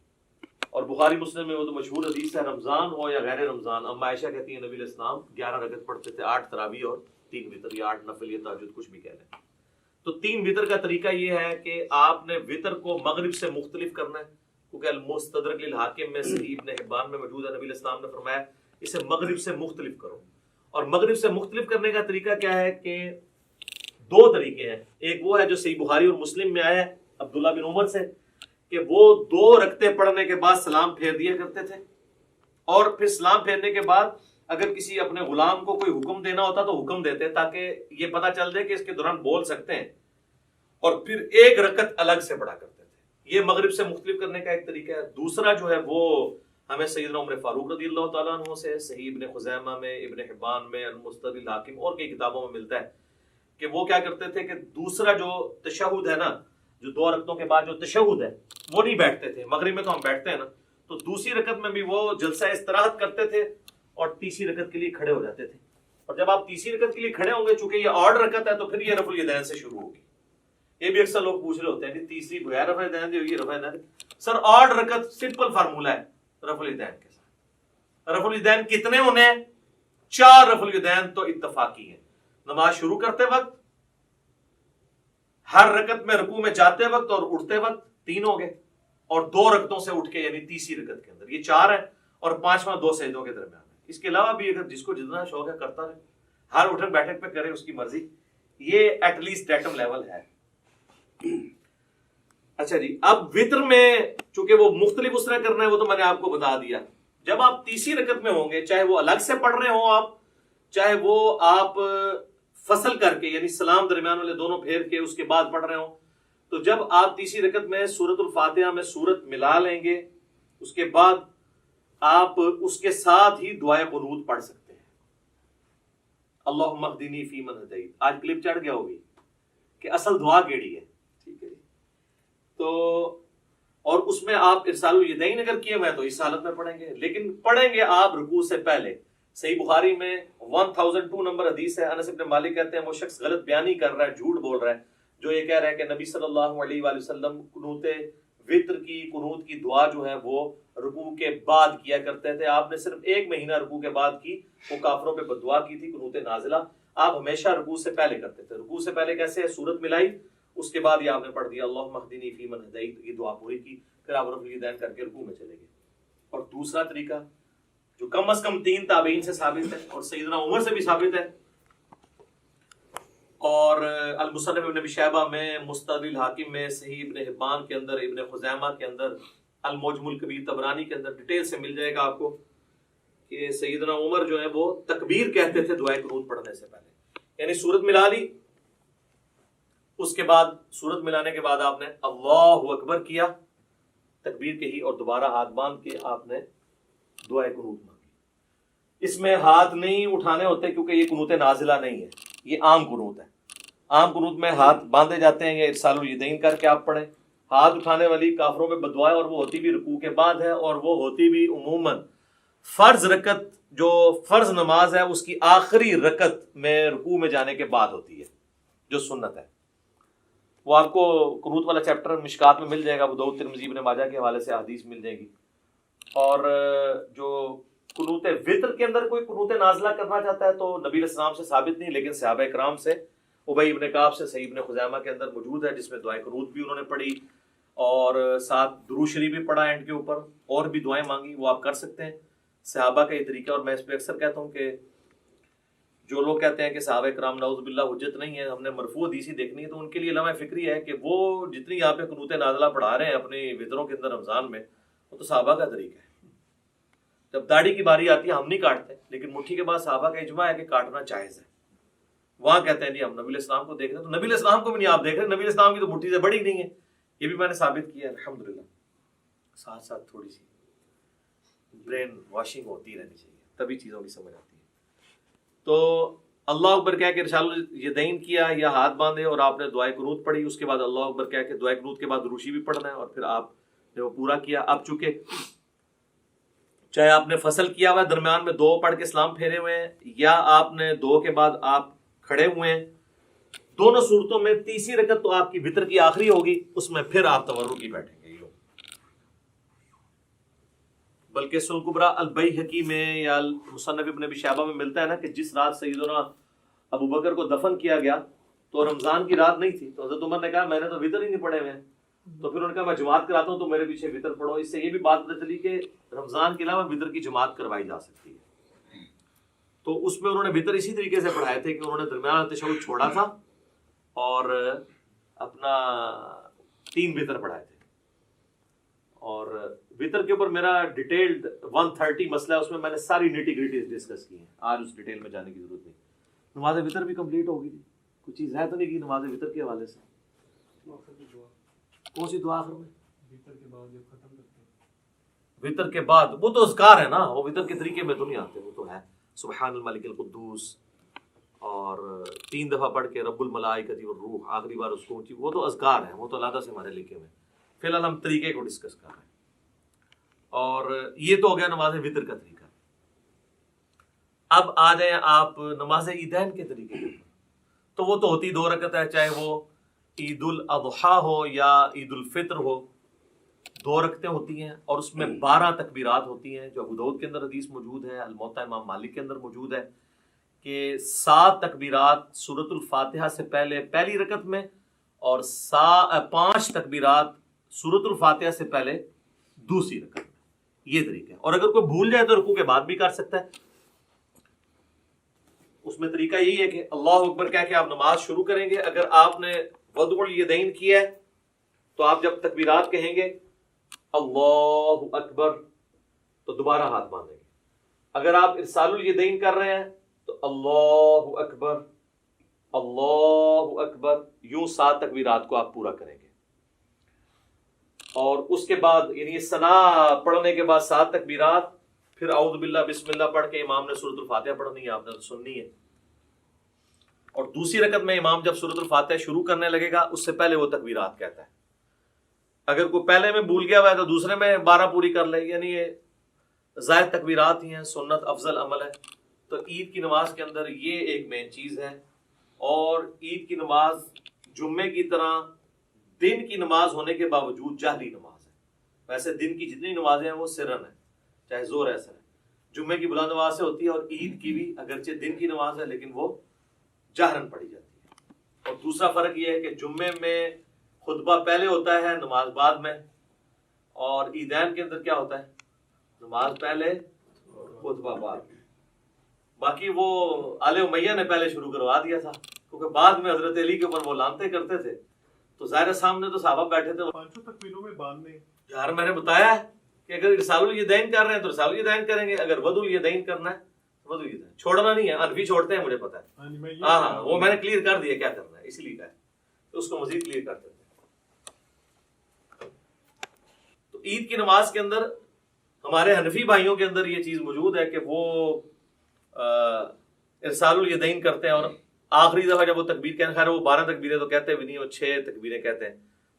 اور بخاری مسلم میں وہ تو مشہور حدیث ہے, رمضان ہو یا غیر رمضان, اما عائشہ کہتی ہیں نبی علیہ السلام 11 رکعت پڑھتے تھے, 8 تراویح اور 3 وطر, یا 8 نفل یا تہجد کچھ بھی کہہ لیں. تو 3 وطر کا طریقہ یہ ہے کہ آپ نے وطر کو مغرب سے مختلف کرنا ہے, کیونکہ المستدرک للحاکم میں صحیح ابن حبان میں موجود ہے, نبی علیہ السلام نے فرمایا اسے مغرب سے مختلف کرو. اور مغرب سے مختلف کرنے کا طریقہ کیا ہے کہ 2 طریقے ہیں. ایک وہ ہے جو صحیح بخاری اور مسلم میں آیا ہے عبداللہ بن عمر سے, کہ وہ 2 رکعتیں پڑھنے کے بعد سلام پھیر دیا کرتے تھے, اور پھر سلام پھیرنے کے بعد اگر کسی اپنے غلام کو کوئی حکم دینا ہوتا تو حکم دیتے تاکہ یہ پتہ چل جائے کہ اس کے دوران بول سکتے ہیں, اور پھر 1 رکعت الگ سے پڑھا کرتے تھے. یہ مغرب سے مختلف کرنے کا ایک طریقہ ہے. دوسرا جو ہے وہ ہمیں سیدنا عمر فاروق رضی اللہ تعالیٰ عنہ سے صحیح ابن خزیمہ میں, ابن حبان میں, المستدرک للحاکم اور کئی کتابوں میں ملتا ہے کہ وہ کیا کرتے تھے کہ دوسرا جو تشہد ہے نا, جو 2 رکعتوں کے بعد جو تشہد ہے وہ نہیں بیٹھتے تھے. مغرب میں تو ہم بیٹھتے ہیں نا, تو دوسری رکعت میں بھی وہ جلسہ استراحت کرتے تھے اور تیسری رکعت کے لیے کھڑے ہو جاتے تھے. اور جب آپ تیسری رکعت کے لیے کھڑے ہوں گے, چونکہ یہ آڈ رکعت ہے, تو پھر یہ رفع الیدین سے شروع ہوگی. یہ بھی اکثر لوگ پوچھ رہے ہوتے ہیں کہ تیسری بغیر رفع الیدین دی ہوگی, رفع الیدین. سر آڈ رکعت سمپل فارمولہ ہے رفع الیدین کے ساتھ. رفع الیدین کتنے ہونے ہیں؟ 4 رفع الیدین تو اتفاقی ہیں. نماز شروع کرتے وقت, ہر رکعت میں رکوع میں جاتے وقت اور اٹھتے وقت 3 ہو گئے, اور 2 رکعتوں سے اٹھ کے یعنی تیسری رکعت کے اندر یہ 4 ہے, اور 5واں 2 سجدوں کے درمیان ہے. اس کے علاوہ بھی اگر جس کو جتنا شوق ہے کرتا رہے, ہر اٹھک بیٹھک پہ کرے, اس کی مرضی. یہ ایٹ لیسٹ ڈیٹم لیول ہے. اچھا جی, اب وطر میں چونکہ وہ مختلف اس طرح کرنا ہے, وہ تو میں نے آپ کو بتا دیا. جب آپ تیسری رکعت میں ہوں گے, چاہے وہ الگ سے پڑھ رہے ہوں آپ, چاہے وہ آپ فصل کر کے یعنی سلام درمیان والے دونوں پھیر کے اس کے بعد پڑھ رہے ہوں, تو جب آپ تیسری رکعت میں سورۃ الفاتحہ میں سورت ملا لیں گے, اس کے بعد آپ اس کے ساتھ ہی دعائے قنوت پڑھ سکتے ہیں. اللہم اہدنی فیمن ہدیت. آج کلپ چڑھ گیا ہوگی کہ اصل دعا کیڑی ہے, ٹھیک ہے جی. تو اور اس میں آپ ارسال الیدین اگر کیے ہوئے تو اس حالت میں پڑھیں گے, لیکن پڑھیں گے آپ رکوع سے پہلے. صحیح بخاری میں 1002 نمبر حدیث ہے, انس بن مالک کہتے ہیں وہ شخص غلط بیانی کر رہا ہے, جھوٹ بول رہا ہے, جو یہ کہہ رہا ہے کہ نبی صلی اللہ علیہ وآلہ وسلم قنوت وطر کی قنوت کی دعا جو ہے وہ رکوع کے بعد کیا کرتے تھے. آپ نے صرف 1 مہینہ رکوع کے بعد کی, وہ کافروں پہ بد دعا کی تھی, قنوت نازلہ. آپ ہمیشہ رکوع سے پہلے کرتے تھے. رکوع سے پہلے کیسے ہے, سورت ملائی, اس کے بعد یہ آپ نے پڑھ دیا اللہم اہدنی فیمن ہدیت, یہ دعا پوری کی, پھر آپ رفع الیدین کر کے رکوع میں چلے گئے. اور دوسرا طریقہ جو کم از کم 3 تابعین سے ثابت ہے اور سیدنا عمر سے بھی ثابت ہے, اور المصنف ابن ابی شیبہ میں, مستدرک الحاکم میں, صحیح ابن حبان کے اندر, ابن خزیمہ کے اندر, المعجم الکبیر طبرانی کے اندر ڈیٹیل سے مل جائے گا آپ کو کہ سیدنا عمر جو ہے وہ تکبیر کہتے تھے دعائے قنوت پڑھنے سے پہلے. یعنی سورت ملا لی, اس کے بعد سورت ملانے کے بعد آپ نے اللہ اکبر کیا, تکبیر کہی, اور دوبارہ ہاتھ باندھ کے آپ نے دعائے قنوت مانگی. اس میں ہاتھ نہیں اٹھانے ہوتے کیونکہ یہ قنوت نازلہ نہیں ہے, یہ عام قنوت ہے. عام قنوت میں ہاتھ باندھے جاتے ہیں, یا ارسال الیدین کر کے آپ پڑھیں. ہاتھ اٹھانے والی کافروں میں بد دعا ہے, اور وہ ہوتی بھی رکوع کے بعد ہے, اور وہ ہوتی بھی عموماً فرض رکعت جو فرض نماز ہے اس کی آخری رکعت میں رکوع میں جانے کے بعد ہوتی ہے, جو سنت ہے. وہ آپ کو قنوت والا چیپٹر مشکات میں مل جائے گا, ابو داؤد ترمذی ابن ماجہ کے حوالے سے حدیث مل جائے گی. اور جو قنوت وطر کے اندر کوئی قنوت نازلہ کرنا چاہتا ہے تو نبی علیہ السلام سے ثابت نہیں, لیکن صحابہ کرام سے, ابی ابن کعب سے صحیح ابن خزیمہ کے اندر موجود ہے, جس میں دعائے قنوت بھی انہوں نے پڑھی اور ساتھ درود شریف بھی پڑھا اینڈ کے اوپر, اور بھی دعائیں مانگی. وہ آپ کر سکتے ہیں, صحابہ کا یہ طریقہ. اور میں اس پہ اکثر کہتا ہوں کہ جو لوگ کہتے ہیں کہ صحابہ کرام نعوذ باللہ حجت نہیں ہے، ہم نے مرفوع حدیثی دیکھنی ہے، تو ان کے لیے لمحہ فکری ہے کہ وہ جتنی یہاں پہ قنوت نازلہ پڑھا رہے ہیں اپنے وطروں کے اندر رمضان میں، وہ تو صحابہ کا طریقہ ہے۔ جب داڑھی کی باری آتی ہے ہم نہیں کاٹتے، لیکن مٹھی کے بعد صحابہ کا اجماع ہے کہ کاٹنا جائز ہے۔ وہاں کہتے ہیں نہیں ہم نبی علیہ السلام کو دیکھ رہے ہیں، تو نبی علیہ السلام کو بھی نہیں آپ دیکھ رہے، نبی علیہ السلام کی تو مٹھی سے بڑی نہیں ہے، یہ بھی میں نے ثابت کیا ہے الحمدللہ۔ ساتھ ساتھ تھوڑی سی برین واشنگ ہوتی رہنی چاہیے، تبھی چیزوں کی سمجھ آتی ہے۔ تو اللہ اکبر کہہ کے ارسال الیدین کیا یا ہاتھ باندھے اور آپ نے دعائے قنوت پڑھی، اس کے بعد اللہ اکبر کہہ کے دعائے قنوت کے بعد روشی بھی پڑھنا ہے، اور پھر آپ نے وہ پورا کیا۔ اب چونکہ چاہے آپ نے فصل کیا ہوا ہے، درمیان میں 2 پڑھ کے سلام پھیرے ہوئے ہیں، یا آپ نے 2 کے بعد آپ کھڑے ہوئے ہیں، دونوں صورتوں میں تیسری رکعت تو آپ کی وتر کی آخری ہوگی، اس میں پھر آپ تورکی بیٹھیں گے۔ بلکہ سنن کبریٰ البیہقی میں یا مصنف ابن ابی شیبہ میں ملتا ہے نا کہ جس رات سیدنا ابو بکر کو دفن کیا گیا تو رمضان کی رات نہیں تھی، تو حضرت عمر نے کہا میں نے تو وتر ہی نہیں پڑھے ہوئے ہیں، تو پھر انہوں نے کہا میں جماعت کراتا ہوں تو میرے پیچھے وتر پڑھو۔ اس سے یہ بھی بات پتہ چلی کہ رمضان کے علاوہ وتر کی جماعت کروائی جا سکتی ہے۔ تو اس میں انہوں نے وتر اسی طریقے سے پڑھائے تھے کہ انہوں نے درمیان تشہد چھوڑا تھا اور اپنا 3 وتر پڑھائے تھے۔ اور وتر کے اوپر میرا ڈیٹیلڈ 130 مسئلہ ہے، اس میں میں نے ساری نیٹی گریٹیز ڈسکس کی ہیں، آج اس ڈیٹیل میں جانے کی ضرورت نہیں۔ نماز وتر بھی کمپلیٹ ہوگی تھی، کوئی چیز ہے تو نہیں کی نماز وتر کے حوالے سے؟ کون سی دعا آخر میں؟ وتر کے بعد جب ختم کرتے ہیں، وتر کے بعد وہ تو اذکار ہے نا، وہ وتر کے طریقے میں تو نہیں آتے، وہ تو ہے سبحان الملک القدوس اور 3 دفعہ پڑھ کے رب الملائکۃ والروح، آخری بار اس کو اونچی، وہ تو اذکار ہیں، وہ تو علیحدہ سے ہمارے لکھے ہوئے ہیں۔ فی الحال ہم طریقے کو ڈسکس کر رہے ہیں، اور یہ تو ہو گیا نماز وتر کا طریقہ۔ اب آ جائیں آپ نماز عیدین کے طریقے کے اوپر، تو وہ تو ہوتی 2 رکعت ہے، چاہے وہ عید الاضحیٰ ہو یا عید الفطر ہو، 2 رکعتیں ہوتی ہیں، اور اس میں 12 تکبیرات ہوتی ہیں، جو ابو داؤد کے اندر حدیث موجود ہے، الموطا امام مالک کے اندر موجود ہے کہ 7 تکبیرات سورۃ الفاتحہ سے پہلے پہلی رکعت میں، اور 5 تکبیرات سورۃ الفاتحہ سے پہلے دوسری رکعت میں۔ یہ طریقہ ہے، اور اگر کوئی بھول جائے تو رکوع کے بعد بھی کر سکتا ہے۔ اس میں طریقہ یہی ہے کہ اللہ اکبر کہہ کے آپ نماز شروع کریں گے۔ اگر آپ نے وضع الیدین کیا ہے تو آپ جب تکبیرات کہیں گے اللہ اکبر تو دوبارہ ہاتھ باندھیں گے۔ اگر آپ ارسال الیدین کر رہے ہیں تو اللہ اکبر اللہ اکبر، یوں 7 تکبیرات کو آپ پورا کریں گے، اور اس کے بعد یعنی ثنا پڑھنے کے بعد 7 تکبیرات، پھر اعوذ باللہ بسم اللہ پڑھ کے امام نے سورۃ الفاتحہ پڑھنی ہے، آپ نے سننی ہے، اور دوسری رکعت میں امام جب سورۃ الفاتحہ شروع کرنے لگے گا اس سے پہلے وہ تکبیرات کہتا ہے۔ اگر کوئی پہلے میں بھول گیا ہوا ہے تو دوسرے میں 12 پوری کر لے، یعنی یہ زائد تکبیرات ہی ہیں، سنت افضل عمل ہے۔ تو عید کی نماز کے اندر یہ ایک مین چیز ہے، اور عید کی نماز جمعے کی طرح دن کی نماز ہونے کے باوجود جہری نماز ہے۔ ویسے دن کی جتنی نمازیں ہیں وہ سرن ہے، چاہے زور ایسا ہے، جمعے کی بلند آواز سے ہوتی ہے، اور عید کی بھی اگرچہ دن کی نماز ہے لیکن وہ جہرن پڑھی جاتی ہے۔ اور دوسرا فرق یہ ہے کہ جمعے میں خطبہ پہلے ہوتا ہے، نماز بعد میں، اور عیدین کے اندر کیا ہوتا ہے؟ نماز پہلے خطبہ بعد۔ باقی وہ آل امیہ نے پہلے شروع کروا دیا تھا، کیونکہ بعد میں حضرت علی کے اوپر وہ لانتے کرتے تھے، تو ظاہر سامنے تو صحابہ بیٹھے تھے۔
5 تکبیروں میں باندھنے،
یار میں نے بتایا ہے کہ اگر ارسال الیدین کر رہے ہیں تو ارسال الیدین کریں گے، اگر وضع الیدین کرنا ہے تو وضع الیدین، چھوڑنا نہیں ہے، حنفی چھوڑتے ہیں مجھے پتا ہے، ہاں وہ میں نے کلیئر کر دیا کیا کرنا ہے، اسی لیے کہا ہے تو اس کو مزید کلیئر کرتے ہیں۔ تو عید کی نماز کے اندر ہمارے حنفی بھائیوں کے اندر یہ چیز موجود ہے کہ وہ ارسال الیدین کرتے ہیں، اور آخری دفعہ جب وہ تکبیر کہتے ہیں، خیر وہ 12 تکبیریں تو کہتے بھی نہیں، وہ 6 تکبیریں کہتے ہیں،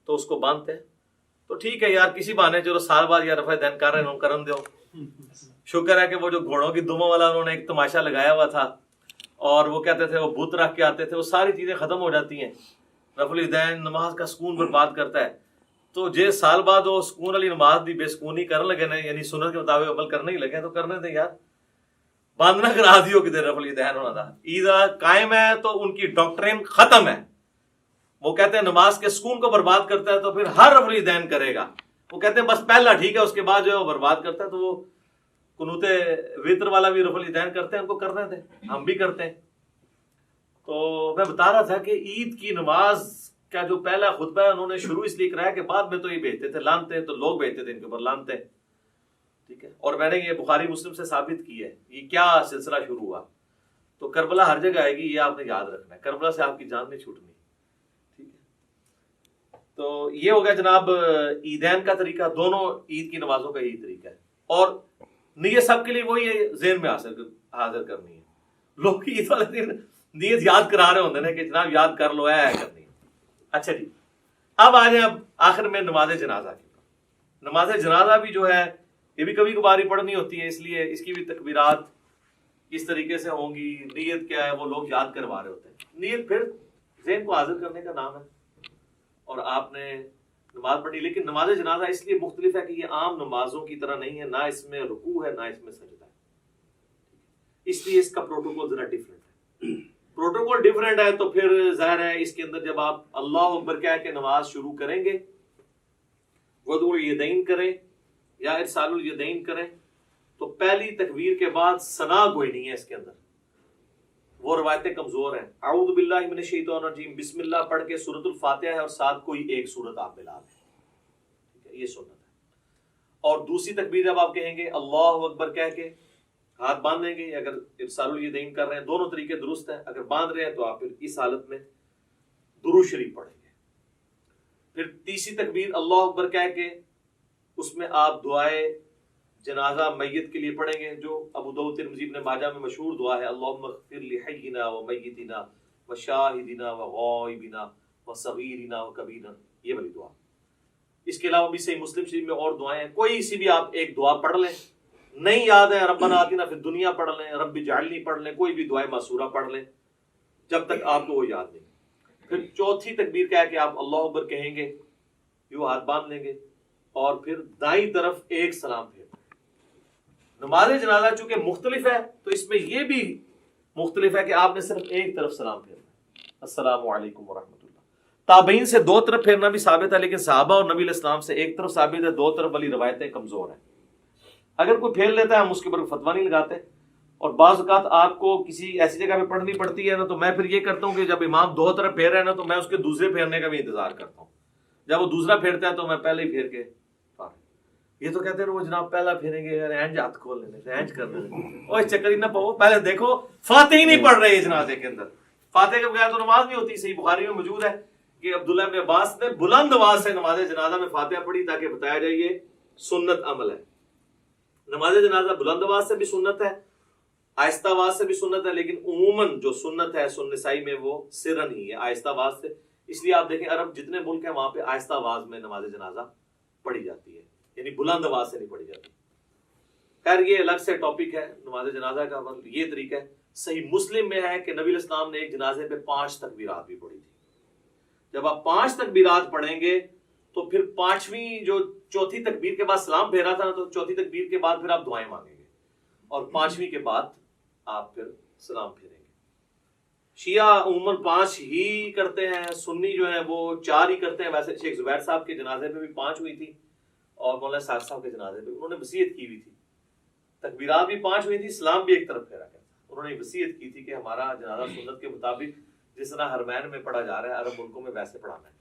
تو اس کو باندھتے ہیں۔ تو ٹھیک ہے یار، کسی بہانے چلو سال بعد یا رفع دین کر رہے ہیں، کرن دو۔ شکر ہے کہ وہ جو گھوڑوں کی دموں والا انہوں نے ایک تماشا لگایا ہوا تھا، اور وہ کہتے تھے وہ بت رکھ کے آتے تھے، وہ ساری چیزیں ختم ہو جاتی ہیں۔ رفع الیدین نماز کا سکون برباد کرتا ہے، تو جے سال بعد وہ سکون والی نماز دی بے سکونی کرنے لگے نا، یعنی سنت کے مطابق عمل کرنے ہی لگے تو کرنے دیں یار، باندھنا کرا دیو کدھر رفع الیدین ہونا تھا۔ عید قائم ہے تو ان کی ڈاکٹرین ختم ہے، وہ کہتے ہیں نماز کے سکون کو برباد کرتا ہے تو پھر ہر رفع الیدین کرے گا، وہ کہتے ہیں بس پہلا ٹھیک ہے، اس کے بعد جو ہے وہ برباد کرتا ہے۔ تو وہ قنوت وتر والا بھی رفع الیدین کرتے ہیں، ان کو کرنے دیں، ہم بھی کرتے ہیں، تو میں بتا رہا تھا کہ عید کی نماز کا جو پہلا خطبہ ہے انہوں نے شروع اس لیے کرایا کہ بعد میں تو یہ بھیجتے تھے لانتے، تو لوگ بھیجتے تھے ان کے اوپر لانتے، ٹھیک ہے، اور میں نے یہ بخاری مسلم سے ثابت کی ہے یہ کیا سلسلہ شروع ہوا. تو کربلا ہر جگہ آئے گی، یہ آپ نے یاد رکھنا ہے، کربلا سے آپ کی جان نہیں چھوٹنی، ٹھیک ہے. تو یہ ہو گیا جناب عیدین کا طریقہ، دونوں عید کی نمازوں کا یہی طریقہ ہے. اور نیت سب کے لیے وہی ہے، ذہن میں حاضر کرنی ہے. لوگ عید والے دن نیت یاد کرا رہے ہوتے ہیں کہ جناب یاد کر لو ہے کرنی ہے. اچھا جی، اب آ جائیں اب آخر میں نماز جنازہ کی. نماز جنازہ بھی جو ہے یہ بھی کبھی کبھار ہی پڑھنی ہوتی ہے، اس لیے اس کی بھی تکبیرات کس طریقے سے ہوں گی، نیت کیا ہے وہ لوگ یاد کروا رہے ہوتے ہیں. نیت پھر ذہن کو حاضر کرنے کا نام ہے اور آپ نے نماز پڑھی. لیکن نماز جنازہ اس لیے مختلف ہے کہ یہ عام نمازوں کی طرح نہیں ہے، نہ اس میں رکوع ہے نہ اس میں سجدہ ہے، اس لیے اس کا پروٹوکول ذرا ڈیفرنٹ ہے. پروٹوکول ڈیفرنٹ ہے تو پھر ظاہر ہے اس کے اندر جب آپ اللہ اکبر کہہ کے نماز شروع کریں گے، وضو الیدین کریں یا ارسال الیدین کریں، تو پہلی تکبیر کے بعد ثنا گوئی نہیں ہے اس کے اندر، وہ روایتیں کمزور ہیں. اعوذ باللہ من الشیطان الرجیم بسم اللہ پڑھ کے سورۃ الفاتحہ ہے اور ساتھ کوئی ایک سورت آپ ملا لیں، یہ سنت ہے. اور دوسری تکبیر جب آپ کہیں گے اللہ اکبر کہہ کے ہاتھ باندھ دیں گے، اگر ارسال الیدین کر رہے ہیں دونوں طریقے درست ہیں، اگر باندھ رہے ہیں تو آپ پھر اس حالت میں درود شریف پڑھیں گے. پھر تیسری تکبیر اللہ اکبر کہہ کے اس میں آپ دعائے جنازہ میت کے لیے پڑھیں گے، جو ابو داؤد ترمذی ابن ماجہ میں مشہور دعا ہے، اللہم اغفر لحینا ومیتنا وشاہدنا وغائبنا وصغیرنا وکبیرنا، یہ والی دعا. اس کے علاوہ بھی صحیح مسلم شریف میں اور دعائیں ہیں، کوئی سی بھی آپ ایک دعا پڑھ لیں. نہیں یاد ہے ربنا آتنا فی الدنیا پڑھ لیں، رب اجعلنی پڑھ لیں، کوئی بھی دعائے معصورہ پڑھ لیں جب تک آپ کو وہ یاد نہیں. پھر چوتھی تکبیر کہہ کے آپ اللہ اکبر کہیں گے، یوں ہاتھ باندھ لیں گے اور پھر دائیں طرف ایک سلام پھیر. نماز جنازہ چونکہ مختلف ہے تو اس میں یہ بھی مختلف ہے کہ آپ نے صرف ایک طرف سلام پھیرنا، السلام علیکم ورحمۃ اللہ. تابعین سے دو طرف پھیرنا بھی ثابت ہے، لیکن صحابہ اور نبی علیہ السلام سے ایک طرف ثابت ہے، دو طرف والی روایتیں کمزور ہیں. اگر کوئی پھیر لیتا ہے ہم اس کے اوپر فتویٰ نہیں لگاتے. اور بعض اوقات آپ کو کسی ایسی جگہ پہ پڑھنی پڑتی ہے نا، تو میں پھر یہ کرتا ہوں کہ جب امام دو طرف پھیر رہے ہیں نا تو میں اس کے دوسرے پھیرنے کا بھی انتظار کرتا ہوں. جب وہ دوسرا پھیرتا ہے تو میں پہلے ہی پھیر کے. یہ تو کہتے ہیں وہ جناب پہلا پھیریں گے، اینج ہاتھ کھول لینے اینج کر لینے، اور اس چکر ہی نہ پاؤ، پہلے دیکھو فاتحہ ہی نہیں پڑھ رہے جنازے کے اندر. فاتحہ کے بغیر تو نماز نہیں ہوتی. صحیح بخاری میں موجود ہے کہ عبداللہ ابن عباس نے بلند آواز سے نماز جنازہ میں فاتحہ پڑھی تاکہ بتایا جائے یہ سنت عمل ہے. نماز جنازہ بلند آواز سے بھی سنت ہے، آہستہ آواز سے بھی سنت ہے، لیکن عموماً جو سنت ہے سنن نسائی میں وہ سرن ہی ہے، آہستہ آواز سے. اس لیے آپ دیکھیں عرب جتنے ملک ہیں وہاں پہ آہستہ آواز میں نماز جنازہ پڑھی جاتی ہے، یعنی بلند آواز سے نہیں پڑھی جاتی. خیر یہ الگ سے ٹاپک ہے نماز جنازہ کا. یہ طریقہ ہے. صحیح مسلم میں ہے کہ نبی علیہ السلام نے ایک جنازے پہ 5 تکبیرات بھی پڑھی تھی. جب آپ 5 تکبیرات پڑھیں گے تو پھر پانچویں جو چوتھی تکبیر کے بعد سلام پھیرا تھا نا، تو چوتھی تکبیر کے بعد پھر آپ دعائیں مانگیں گے اور پانچویں کے بعد آپ پھر سلام پھیریں گے. شیعہ عموماً 5 ہی کرتے ہیں، سنی جو ہیں وہ 4 ہی کرتے ہیں. ویسے شیخ زبیر صاحب کے جنازے پہ بھی 5 ہوئی تھی اور مولانا سعد صاحب کے جنازے پہ انہوں نے وصیت کی ہوئی تھی، تکبیرات بھی 5 ہوئی تھی، سلام بھی ایک طرف پھیرا گیا تھا. انہوں نے وصیت کی تھی کہ ہمارا جنازہ سنت کے مطابق جس طرح حرمین میں پڑھا جا رہا ہے عرب ملکوں میں ویسے پڑھانا ہے.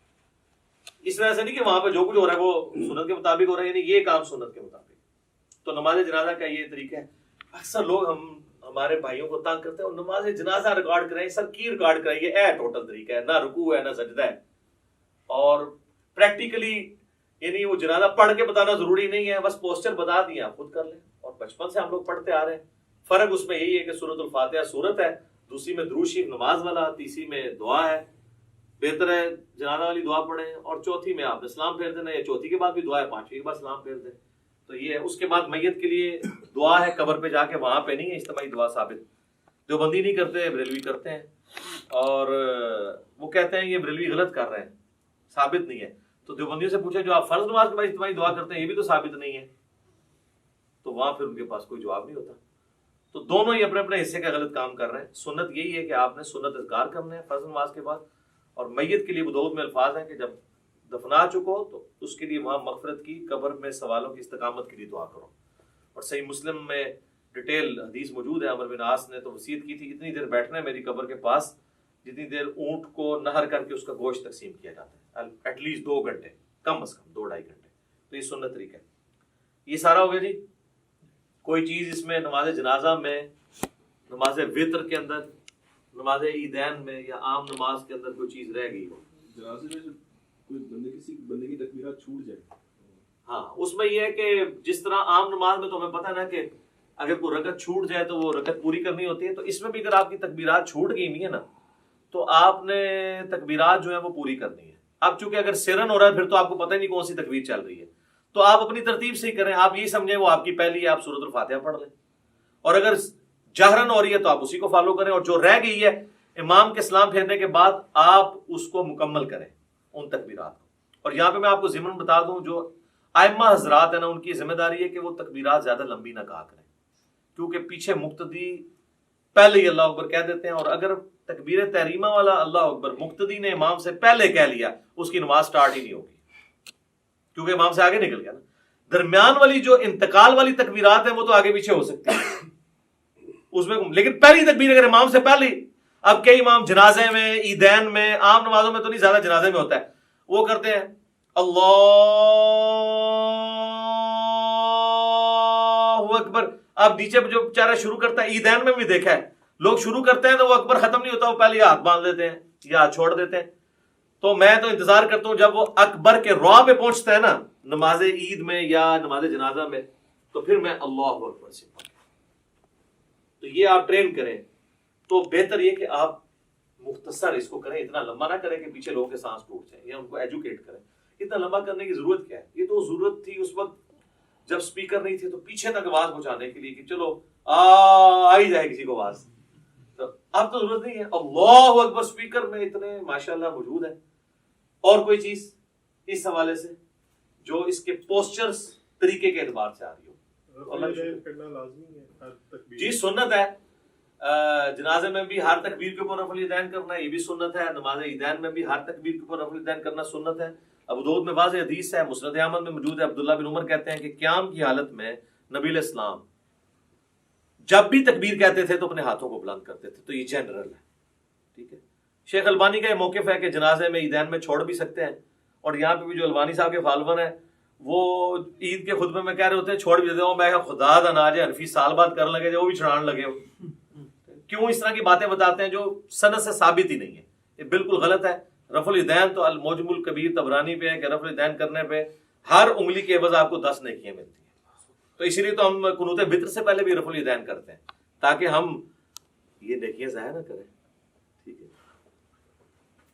اس وجہ سے نہیں کہ وہاں پہ جو کچھ ہو رہا ہے وہ سنت کے مطابق ہو رہا ہے، یعنی یہ کام سنت کے مطابق. تو نماز جنازہ کا یہ طریقہ ہے. اکثر لوگ ہمارے بھائیوں کو تنگ کرتے ہیں اور نماز جنازہ ریکارڈ کریں، سر کی ریکارڈ کریں، یہ ٹوٹل طریقہ ہے، نہ رکوع ہے نہ سجدہ ہے. اور پریکٹیکلی یعنی وہ جنازہ پڑھ کے بتانا ضروری نہیں ہے، بس پوسچر بتا دیا آپ خود کر لیں. اور بچپن سے ہم لوگ پڑھتے آ رہے ہیں. فرق اس میں یہی ہے کہ سورۃ الفاتحہ سورت ہے، دوسری میں درود شریف نماز والا، تیسری میں دعا ہے. بہتر ہے جنازہ والی دعا پڑھیں اور چوتھی میں آپ نے سلام پھیر دینا، یا چوتھی کے بعد بھی دعا ہے، پانچویں کے بعد سلام پھیر دیں. تو یہ ہے. اس کے بعد میت کے لیے دعا ہے قبر پہ جا کے، وہاں پہ نہیں ہے اجتماعی دعا ثابت. دیوبندی نہیں کرتے، بریلوی کرتے ہیں، اور وہ کہتے ہیں یہ بریلوی غلط کر رہے ہیں، ثابت نہیں ہے. تو دیوبندیوں سے پوچھا جو آپ فرض نماز کے بعد اجتماعی دعا کرتے ہیں یہ بھی تو ثابت نہیں ہے، تو وہاں پھر ان کے پاس کوئی جواب نہیں ہوتا. تو دونوں ہی اپنے اپنے حصے کا غلط کام کر رہے ہیں. سنت یہی ہے کہ آپ نے سنت اذکار کرنے ہیں فرض نماز کے بعد. اور میت کے لیے ابو داؤد میں الفاظ ہیں کہ جب دفنا چکو تو اس کے لیے وہاں مغفرت کی، قبر میں سوالوں کی استقامت کے لیے دعا کرو. اور صحیح مسلم میں ڈیٹیل حدیث موجود ہے، عمر بن عاص نے تو وصیت کی تھی اتنی دیر بیٹھنا ہے میری قبر کے پاس جتنی دیر اونٹ کو نہر کر کے اس کا گوشت تقسیم کیا جاتا ہے، ایٹ لیسٹ 2 گھنٹے، کم از کم 2-2.5 گھنٹے. تو یہ سنت طریقہ ہے. یہ سارا ہو گیا جی. کوئی چیز اس میں نماز جنازہ میں، نماز وطر کے اندر، نماز عیدین میں یا عام نماز کے اندر کوئی چیز رہ گئی ہو؟
جنازے میں کوئی کسی بندے کی تکبیرات چھوٹ جائے،
ہاں اس میں یہ ہے کہ جس طرح عام نماز میں تو ہمیں پتہ نا کہ اگر کوئی رکعت چھوٹ جائے تو وہ رکعت پوری کرنی ہوتی ہے، تو اس میں بھی اگر آپ کی تکبیرات چھوٹ گئی ہوئی ہیں نا تو آپ نے تکبیرات جو ہیں وہ پوری کرنی ہے. اب چونکہ اگر سرن ہو رہا ہے پھر تو آپ کو پتہ ہی نہیں کون سی تکبیر چل رہی ہے، تو آپ اپنی ترتیب سے ہی کریں. آپ یہی سمجھیں وہ آپ کی پہلی ہے، آپ سورۃ الفاتحہ پڑھ لیں، اور اگر جہرن ہو رہی ہے تو آپ اسی کو فالو کریں، اور جو رہ گئی ہے امام کے سلام پھیرنے کے بعد آپ اس کو مکمل کریں ان تکبیرات کو. اور یہاں پہ میں آپ کو ضمن بتا دوں، جو ائمہ حضرات ہیں نا ان کی ذمہ داری ہے کہ وہ تکبیرات زیادہ لمبی نہ کہا کریں، کیونکہ پیچھے مقتدی پہلے ہی اللہ اکبر کہہ دیتے ہیں، اور اگر تکبیر تحریمہ والا اللہ اکبر مقتدی نے امام سے پہلے کہہ لیا اس کی نماز سٹارٹ ہی نہیں ہوگی، کیونکہ امام سے آگے نکل گیا نا. درمیان والی جو انتقال والی تکبیرات ہیں وہ تو آگے پیچھے ہو سکتی ہیں اس میں، لیکن پہلی تکبیر اگر امام سے پہلی، اب کئی امام جنازے میں، عیدین میں، عام نمازوں میں تو نہیں، زیادہ جنازے میں ہوتا ہے، وہ کرتے ہیں اللہ اکبر. اب نیچے جو بیچارہ شروع کرتا ہے، عیدین میں بھی دیکھا ہے لوگ شروع کرتے ہیں تو وہ اکبر ختم نہیں ہوتا، وہ پہلے ہاتھ باندھ دیتے ہیں یا ہاتھ چھوڑ دیتے ہیں. تو میں تو انتظار کرتا ہوں جب وہ اکبر کے رع پہ پہنچتا ہے نا نماز عید میں یا نماز جنازہ میں، تو پھر میں اللہ اکبر سے پڑھوں. تو یہ آپ ٹرین کریں تو بہتر یہ کہ آپ مختصر اس کو کریں، اتنا لمبا نہ کریں کہ پیچھے لوگوں کے سانس ٹوٹ جائیں، یا ان کو ایجوکیٹ کریں. اتنا لمبا کرنے کی ضرورت کیا ہے؟ یہ تو ضرورت تھی اس وقت جب سپیکر نہیں تھے تو پیچھے تک آواز پہنچانے کے لیے کہ چلو آ ہی جائے کسی کو آواز. تو اب تو ضرورت نہیں ہے. اللہ اکبر سپیکر میں اتنے ماشاءاللہ موجود ہے. اور کوئی چیز اس حوالے سے جو اس کے پوسچرز طریقے کے اعتبار سے آ رہی ہو؟ جی سنت ہے. جنازے میں بھی ہر تکبیر کے اوپر رفع الیدین کرنا، یہ بھی سنت ہے. نماز عیدین میں بھی ہر تکبیر کے اوپر رفع الیدین کرنا سنت ہے. ابو داؤد میں واضح حدیث ہے، مسند احمد میں موجود ہے. عبداللہ بن عمر کہتے ہیں کہ قیام کی حالت میں نبی علیہ السلام جب بھی تکبیر کہتے تھے تو اپنے ہاتھوں کو بلند کرتے تھے. تو یہ جنرل ہے، ٹھیک ہے. شیخ البانی کا یہ موقف ہے کہ جنازے میں عیدین میں چھوڑ بھی سکتے ہیں، اور یہاں پہ بھی جو البانی صاحب کے فالوور ہیں وہ عید کے خطبے میں کہہ رہے ہوتے ہیں چھوڑ بھی دیتے ہوں. میں خدا دا ناج حنفی سال بعد کرنے لگے جو وہ بھی چھڑان لگے ہو. کیوں اس طرح کی باتیں بتاتے ہیں جو سند سے ثابت ہی نہیں ہے؟ یہ بالکل غلط ہے. رفع الیدین تو المعجم الکبیر طبرانی پہ ہے کہ رفع الیدین کرنے پہ ہر انگلی کے عوض آپ کو 10 نیکیاں ملتی ہیں. تو اسی لیے تو ہم قنوت وتر سے پہلے بھی رفع الیدین کرتے ہیں تاکہ ہم یہ نیکیاں ضائع نہ کریں، ٹھیک ہے.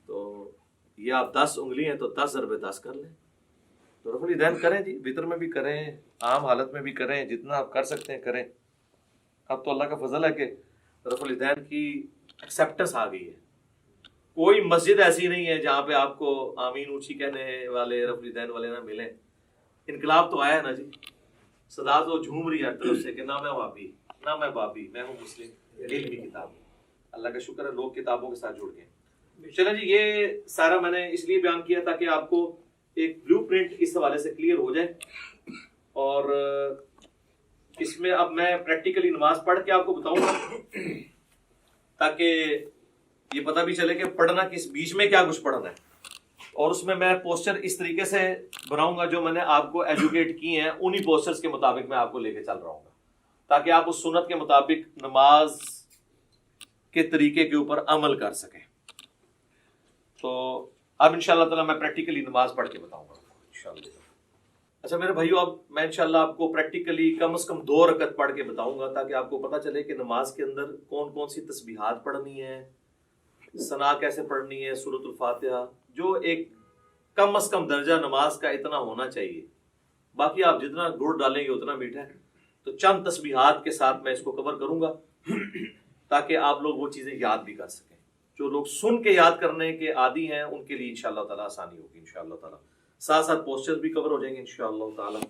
تو یہ آپ 10 انگلی ہیں تو 10 ضرب 10 کر لیں. تو رفع الیدین کریں جی، وتر میں بھی کریں، عام حالت میں بھی کریں، جتنا آپ کر سکتے ہیں کریں. اب تو اللہ کا فضل ہے کہ رفع الیدین کی ایکسیپٹنس آ گئی ہے. کوئی مسجد ایسی نہیں ہے جہاں پہ آپ کو آمین اونچی کہنے والے رفع الیدین والے نہ ملیں. انقلاب تو آیا ہے نا جی، صدا تو جھوم رہی ہے ہر طرف سے کہ نہ میں وہابی نہ میں بابی، میں ہوں مسلم، علمی کتاب. اللہ کا شکر ہے لوگ کتابوں کے ساتھ جڑ گئے. چلیں جی، یہ سارا میں نے اس لیے بیان کیا تاکہ آپ کو ایک بلو پرنٹ اس حوالے سے کلیئر ہو جائے. اور اس میں اب میں پریکٹیکلی نماز پڑھ کے آپ کو بتاؤں گا تاکہ یہ پتہ بھی چلے کہ پڑھنا کس بیچ میں کیا کچھ پڑھنا ہے. اور اس میں پوسچر اس طریقے سے بناؤں گا جو میں نے آپ کو ایجوکیٹ کی ہیں، انہی پوسچرز کے مطابق میں آپ کو لے کے چل رہا ہوں گا تاکہ آپ اس سنت کے مطابق نماز کے طریقے کے اوپر عمل کر سکیں. تو اب انشاءاللہ تعالیٰ میں پریکٹیکلی نماز پڑھ کے بتاؤں گا انشاءاللہ. اچھا میرے بھائیو، اب میں انشاءاللہ آپ کو پریکٹیکلی کم از کم 2 رکعت پڑھ کے بتاؤں گا تاکہ آپ کو پتہ چلے کہ نماز کے اندر کون کون سی تسبیحات پڑھنی ہے، ثنا کیسے پڑھنی ہے، سورۃ الفاتحہ، جو ایک کم از کم درجہ نماز کا اتنا ہونا چاہیے. باقی آپ جتنا گڑ ڈالیں گے اتنا میٹھا ہے. تو چند تسبیحات کے ساتھ میں اس کو کور کروں گا تاکہ آپ لوگ وہ چیزیں یاد بھی کر سکیں. جو لوگ سن کے یاد کرنے کے عادی ہیں ان کے لیے انشاءاللہ تعالیٰ آسانی ہوگی انشاءاللہ تعالیٰ. ساتھ ساتھ پوسچر بھی کور ہو جائیں گے انشاءاللہ تعالیٰ.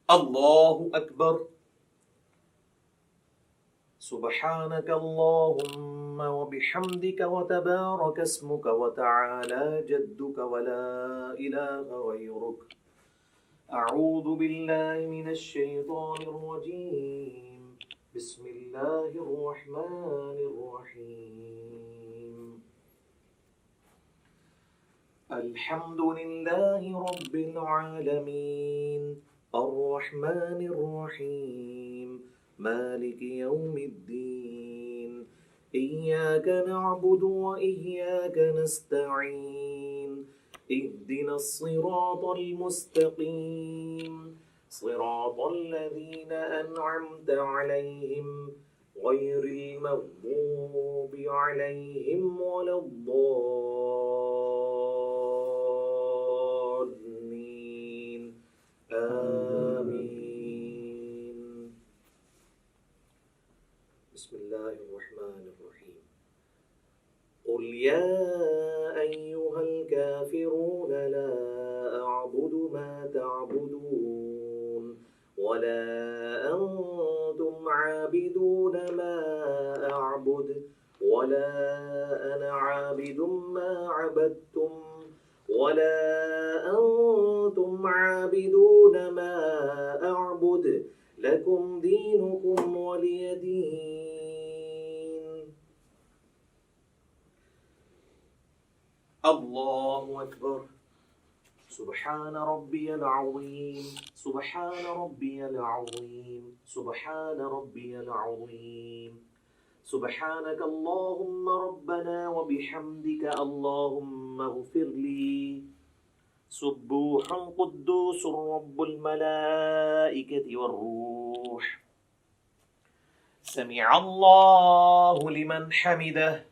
اللہ اکبر. سبحانك اللهم وبحمدك وتبارك اسمك وتعالى جدك ولا إله غيرك. أعوذ بالله من الشيطان الرجيم. بسم الله الرحمن الرحيم الحمد لله رب العالمين الرحمن الرحيم مالك يوم الدين إياك نعبد وإياك نستعين اهدنا الصراط المستقيم صراط الذين أنعمت عليهم غير المغضوب عليهم ولا الضالين آمين بسم الله الرحمن الرحيم قل يا أيها الكافرون لا أعبد ما تعبدون ولا أنتم عابدون ما أعبد ولا أنا عابد ما عبدتم ولا أنتم عابدون ما أعبد لكم دينكم ولي دين الله أكبر سبحان ربي العظيم سبحان ربي العظيم سبحان ربي العظيم سبحانك اللهم ربنا وبحمدك اللهم اغفر لي سبوح قدوس رب الملائكة والروح سمع الله لمن حمده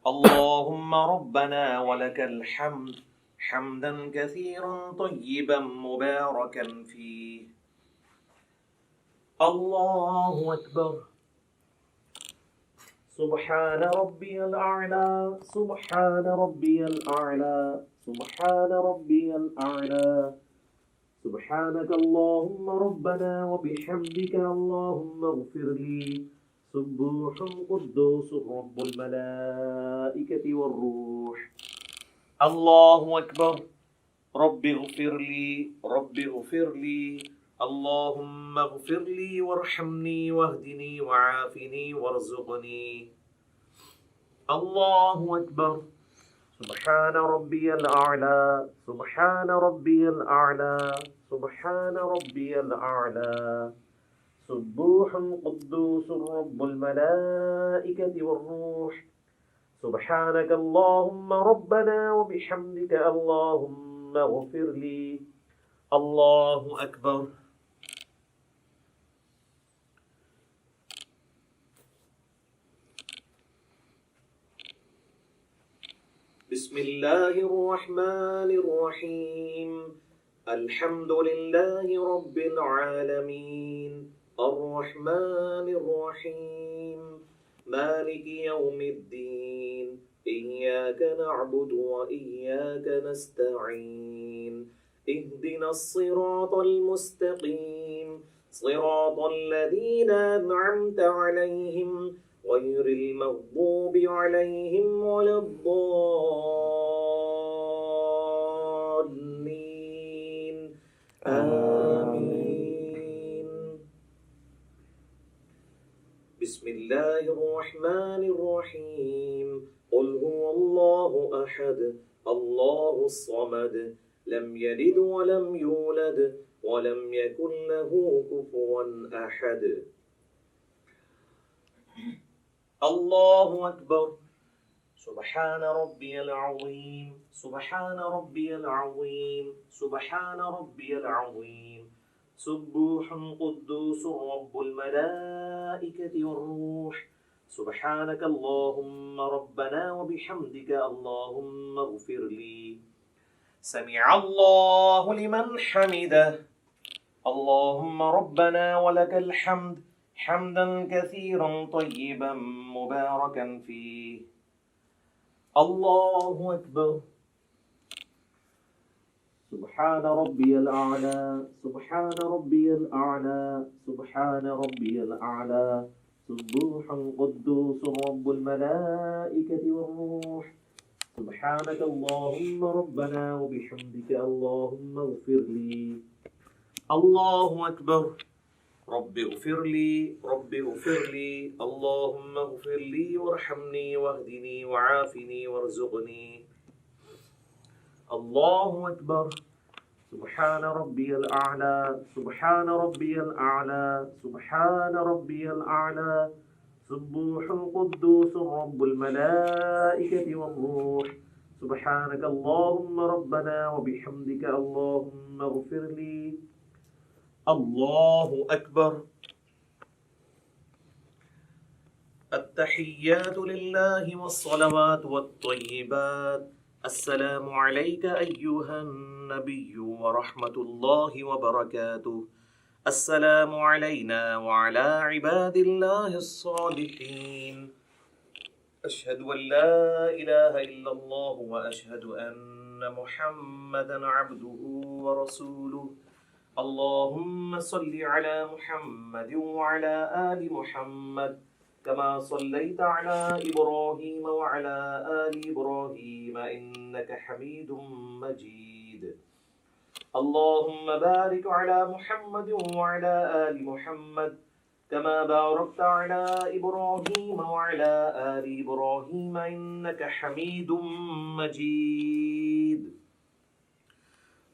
اللهم ربنا ولك الحمد حمدا كثيرا طيبا مباركا فيه الله أكبر سبحان ربي الأعلى سبحان ربي الأعلى سبحان ربي الأعلى سبحانك اللهم ربنا وبحمدك اللهم اغفر لي سبوح قدوس رب الملائكة والروح الله أكبر رب اغفر لي رب اغفر لي اللهم اغفر لي وارحمني واهدني وعافني وارزقني الله أكبر سبحان ربي الأعلى سبحان ربي الأعلى سبحان ربي الأعلى سبوح قدوس رب الملائكة والروح سبحانك اللهم ربنا وبحمدك اللهم اغفر لي الله أكبر بسم الله الرحمن الرحيم الحمد لله رب العالمين الرحمن الرحيم مالك يوم الدين إياك نعبد وإياك نستعين اهدنا الصراط المستقيم صراط الذين أنعمت عليهم غير المغضوب عليهم ولا الضالين آمين بسم الله الرحمن الرحيم قل هو الله أحد الله الصمد لم يلد ولم يولد ولم يكن له كفوا أحد الله أكبر سبحان ربي العظيم سبحان ربي العظيم سبحان ربي العظيم سبوح قدوس رب الملائكة والروح سبحانك اللهم ربنا وبحمدك اللهم اغفر لي سمع الله لمن حمده اللهم ربنا ولك الحمد حمدا كثيرا طيبا مباركا فيه الله أكبر سبحان ربي الأعلى سبحان ربي الأعلى سبحان ربي الأعلى سبوح قدوس رب الملائكة والروح سبحانك اللهم ربنا وبحمدك اللهم اغفر لي الله أكبر رب اغفر لي اللهم اغفر لي وارحمني واهدني وعافني وارزقني. الله أكبر. سبحان ربي الأعلى سبحان ربي الأعلى سبحان ربي الأعلى سبوح القدوس رب الملائكة والروح. سبحانك اللهم ربنا وبحمدك اللهم اغفر لي. الله أكبر. التحيات لله والصلوات والطيبات. السلام عليك أيها النبي ورحمة الله وبركاته. السلام علينا وعلى عباد الله الصالحين. أشهد أن لا إله إلا الله وأشهد أن محمدا عبده ورسوله. اللهم صل على محمد وعلى آل محمد كما صليت على إبراهيم وعلى آل إبراهيم إنك حميد مجيد. اللهم بارك على محمد وعلى آل محمد كما باركت على إبراهيم وعلى آل إبراهيم إنك حميد مجيد.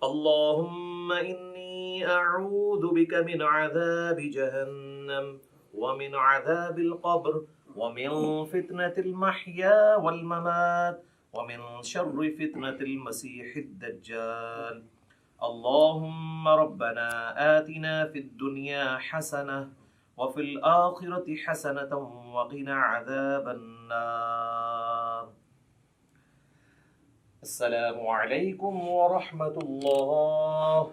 اللهم إني أعوذ بك من عذاب جهنم ومن عذاب القبر ومن فتنة المحيا والممات ومن شر فتنة المسيح الدجال. اللهم ربنا آتنا في الدنيا حسنة وفي الآخرة حسنة وقنا عذاب النار. السلام علیکم ورحمۃ اللہ.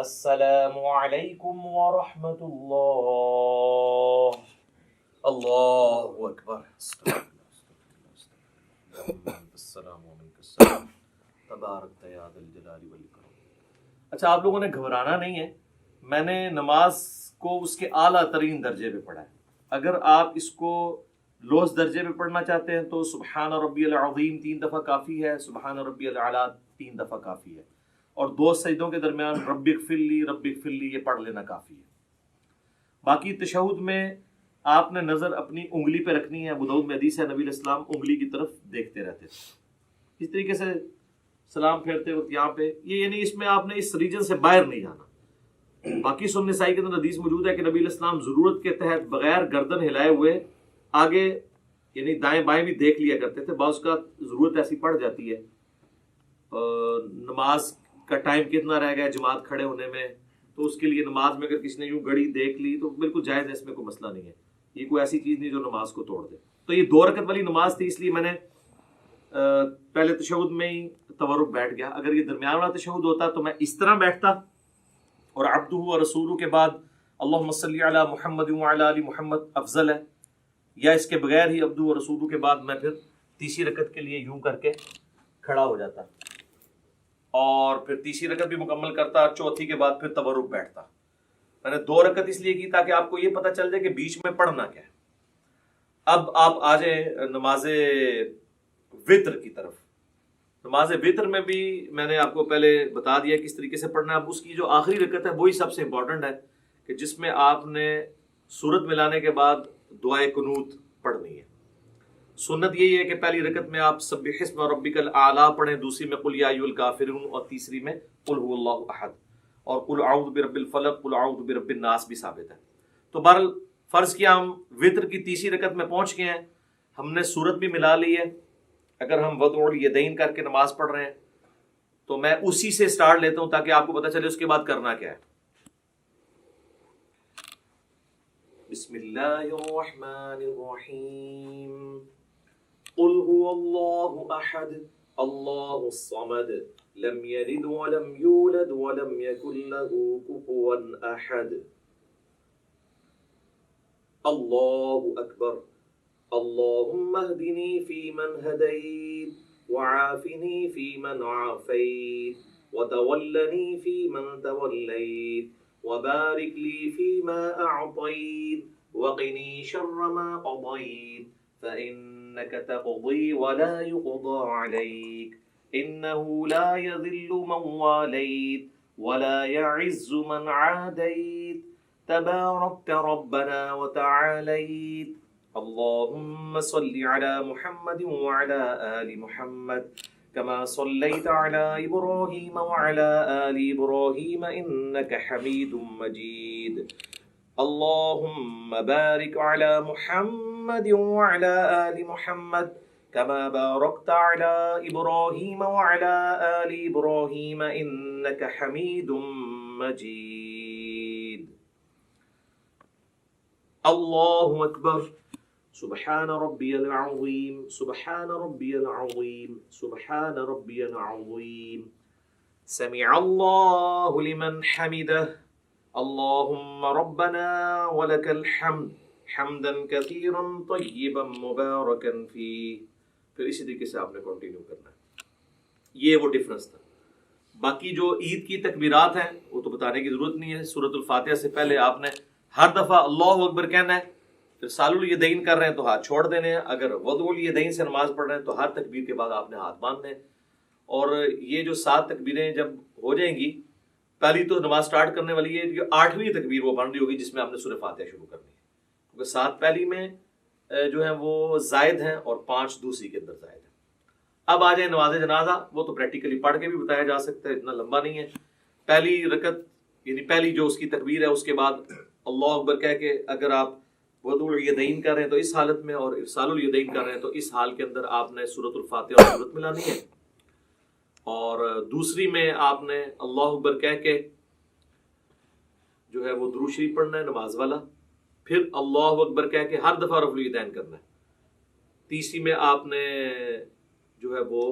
السلام علیکم ورحمۃ اللہ. اللہ اکبر. السلام علیکم تبارک یا ذی الجلال والاکرام. اچھا، آپ لوگوں نے گھبرانا نہیں ہے. میں نے نماز کو اس کے اعلیٰ ترین درجے پہ پڑھا ہے. اگر آپ اس کو لوز درجے پہ پڑھنا چاہتے ہیں تو سبحان ربی العظیم 3 دفعہ کافی ہے، سبحان ربی الاعلیٰ 3 دفعہ کافی ہے، اور 2 سجدوں کے درمیان رب اغفر لی یہ پڑھ لینا کافی ہے. باقی تشہد میں آپ نے نظر اپنی انگلی پہ رکھنی ہے. ابو داؤد میں حدیث ہے نبی علیہ السلام انگلی کی طرف دیکھتے رہتے تھے. اس طریقے سے سلام پھیرتے وقت یہاں پہ یہ یعنی اس میں آپ نے اس ریجن سے باہر نہیں جانا. باقی سنن نسائی کے اندر حدیث موجود ہے کہ نبی علیہ السلام ضرورت کے تحت بغیر گردن ہلائے ہوئے آگے یعنی دائیں بائیں بھی دیکھ لیا کرتے تھے. بعض کا ضرورت ایسی پڑ جاتی ہے، نماز کا ٹائم کتنا رہ گیا جماعت کھڑے ہونے میں، تو اس کے لیے نماز میں اگر کسی نے یوں گھڑی دیکھ لی تو بالکل جائز ہے، اس میں کوئی مسئلہ نہیں ہے. یہ کوئی ایسی چیز نہیں جو نماز کو توڑ دے. تو یہ 2 رکعت والی نماز تھی، اس لیے میں نے پہلے تشہد میں ہی تورک بیٹھ گیا. اگر یہ درمیان والا تشہد ہوتا تو میں اس طرح بیٹھتا اور عبدہ و رسولہ کے بعد اللہم صلی علی محمد وعلی آل محمد افضل ہے، یا اس کے بغیر ہی عبدہ و رسولہ کے بعد میں پھر تیسری رکعت کے لیے یوں کر کے کھڑا ہو جاتا اور پھر تیسری رکعت بھی مکمل کرتا، چوتھی کے بعد پھر تورک بیٹھتا. میں نے 2 رکعت اس لیے کی تاکہ آپ کو یہ پتہ چل جائے کہ بیچ میں پڑھنا کیا ہے. اب آپ آ جائیں نماز وطر کی طرف. نماز وطر میں بھی میں نے آپ کو پہلے بتا دیا کس طریقے سے پڑھنا ہے. اب اس کی جو آخری رکعت ہے وہی سب سے امپورٹنٹ ہے کہ جس میں آپ نے سورت ملانے کے بعد دعائے قنوت پڑھنی ہے. سنت یہی ہے کہ پہلی رکعت میں آپ سبح اسم ربک الاعلیٰ پڑھیں، دوسری میں قل یا ایھا الکافرون، اور تیسری میں قل ھو اللہ احد، اور قل اعوذ برب الفلق قل اعوذ برب الناس بھی ثابت ہے. تو بہرحال فرض کیا ہم وطر کی تیسری رکعت میں پہنچ گئے ہیں، ہم نے سورت بھی ملا لی ہے. اگر ہم وضع الیدین کر کے نماز پڑھ رہے ہیں تو میں اسی سے سٹارٹ لیتا ہوں تاکہ آپ کو پتہ چلے اس کے بعد کرنا کیا ہے. بسم اللہ الرحمن الرحیم. قل هو اللہ احد اللہ الصمد لم یلد ولم یولد ولم یکن له کفوا احد. اللہ اکبر. اللهم اهدني فيمن هديت وعافني فيمن عافيت وتولني فيمن توليت وبارك لي فيما أعطيت وقني شر ما قضيت فإنك تقضي ولا يقضى عليك إنه لا يذل من واليت ولا يعز من عاديت تباركت ربنا وتعاليت. اللهم صل على محمد وعلى آل محمد كما صليت على إبراهيم وعلى آل إبراهيم إنك حميد مجيد. اللهم بارك على محمد وعلى آل محمد كما باركت على إبراهيم وعلى آل إبراهيم إنك حميد مجيد. الله أكبر. سبحان ربي العظيم سبحان ربي العظيم سبحان ربي العظيم. سمع الله لمن حمده. اللهم ربنا ولك الحمد حمدا كثيرا طيبا مباركا فيه. پھر اسی طریقے سے آپ نے کنٹینیو کرنا ہے. یہ وہ ڈفرنس تھا. باقی جو عید کی تکبیرات ہیں وہ تو بتانے کی ضرورت نہیں ہے. سورۃ الفاتحہ سے پہلے آپ نے ہر دفعہ اللہ اکبر کہنا ہے. پھر سال الیدین کر رہے ہیں تو ہاتھ چھوڑ دینے ہیں. اگر وضع الیدین سے نماز پڑھ رہے ہیں تو ہر تکبیر کے بعد آپ نے ہاتھ باندھنے ہیں. اور یہ جو 7 تکبیریں جب ہو جائیں گی، پہلی تو نماز سٹارٹ کرنے والی ہے، جو 8ویں تکبیر وہ بن رہی ہوگی جس میں آپ نے سورہ فاتحہ شروع کرنی ہے، کیونکہ 7 پہلی میں جو ہیں وہ زائد ہیں اور 5 دوسری کے اندر زائد ہیں. اب آ جائیں نماز جنازہ. وہ تو پریکٹیکلی پڑھ کے بھی بتایا جا سکتا ہے، اتنا لمبا نہیں ہے. پہلی رکعت یعنی پہلی جو اس کی تکبیر ہے اس کے بعد اللہ اکبر کہہ کے اگر آپ وضع الیدین کر رہے ہیں تو اس حالت میں، اور ارسال الیدین کر رہے ہیں تو اس حال کے اندر آپ نے سورۃ الفاتحہ اور سورت ملانی ہے. اور دوسری میں آپ نے اللہ اکبر کہہ کے جو ہے وہ درود شریف پڑھنا ہے نماز والا. پھر اللہ اکبر کہہ کے ہر دفعہ رفع الیدین کرنا ہے. تیسری میں آپ نے جو ہے وہ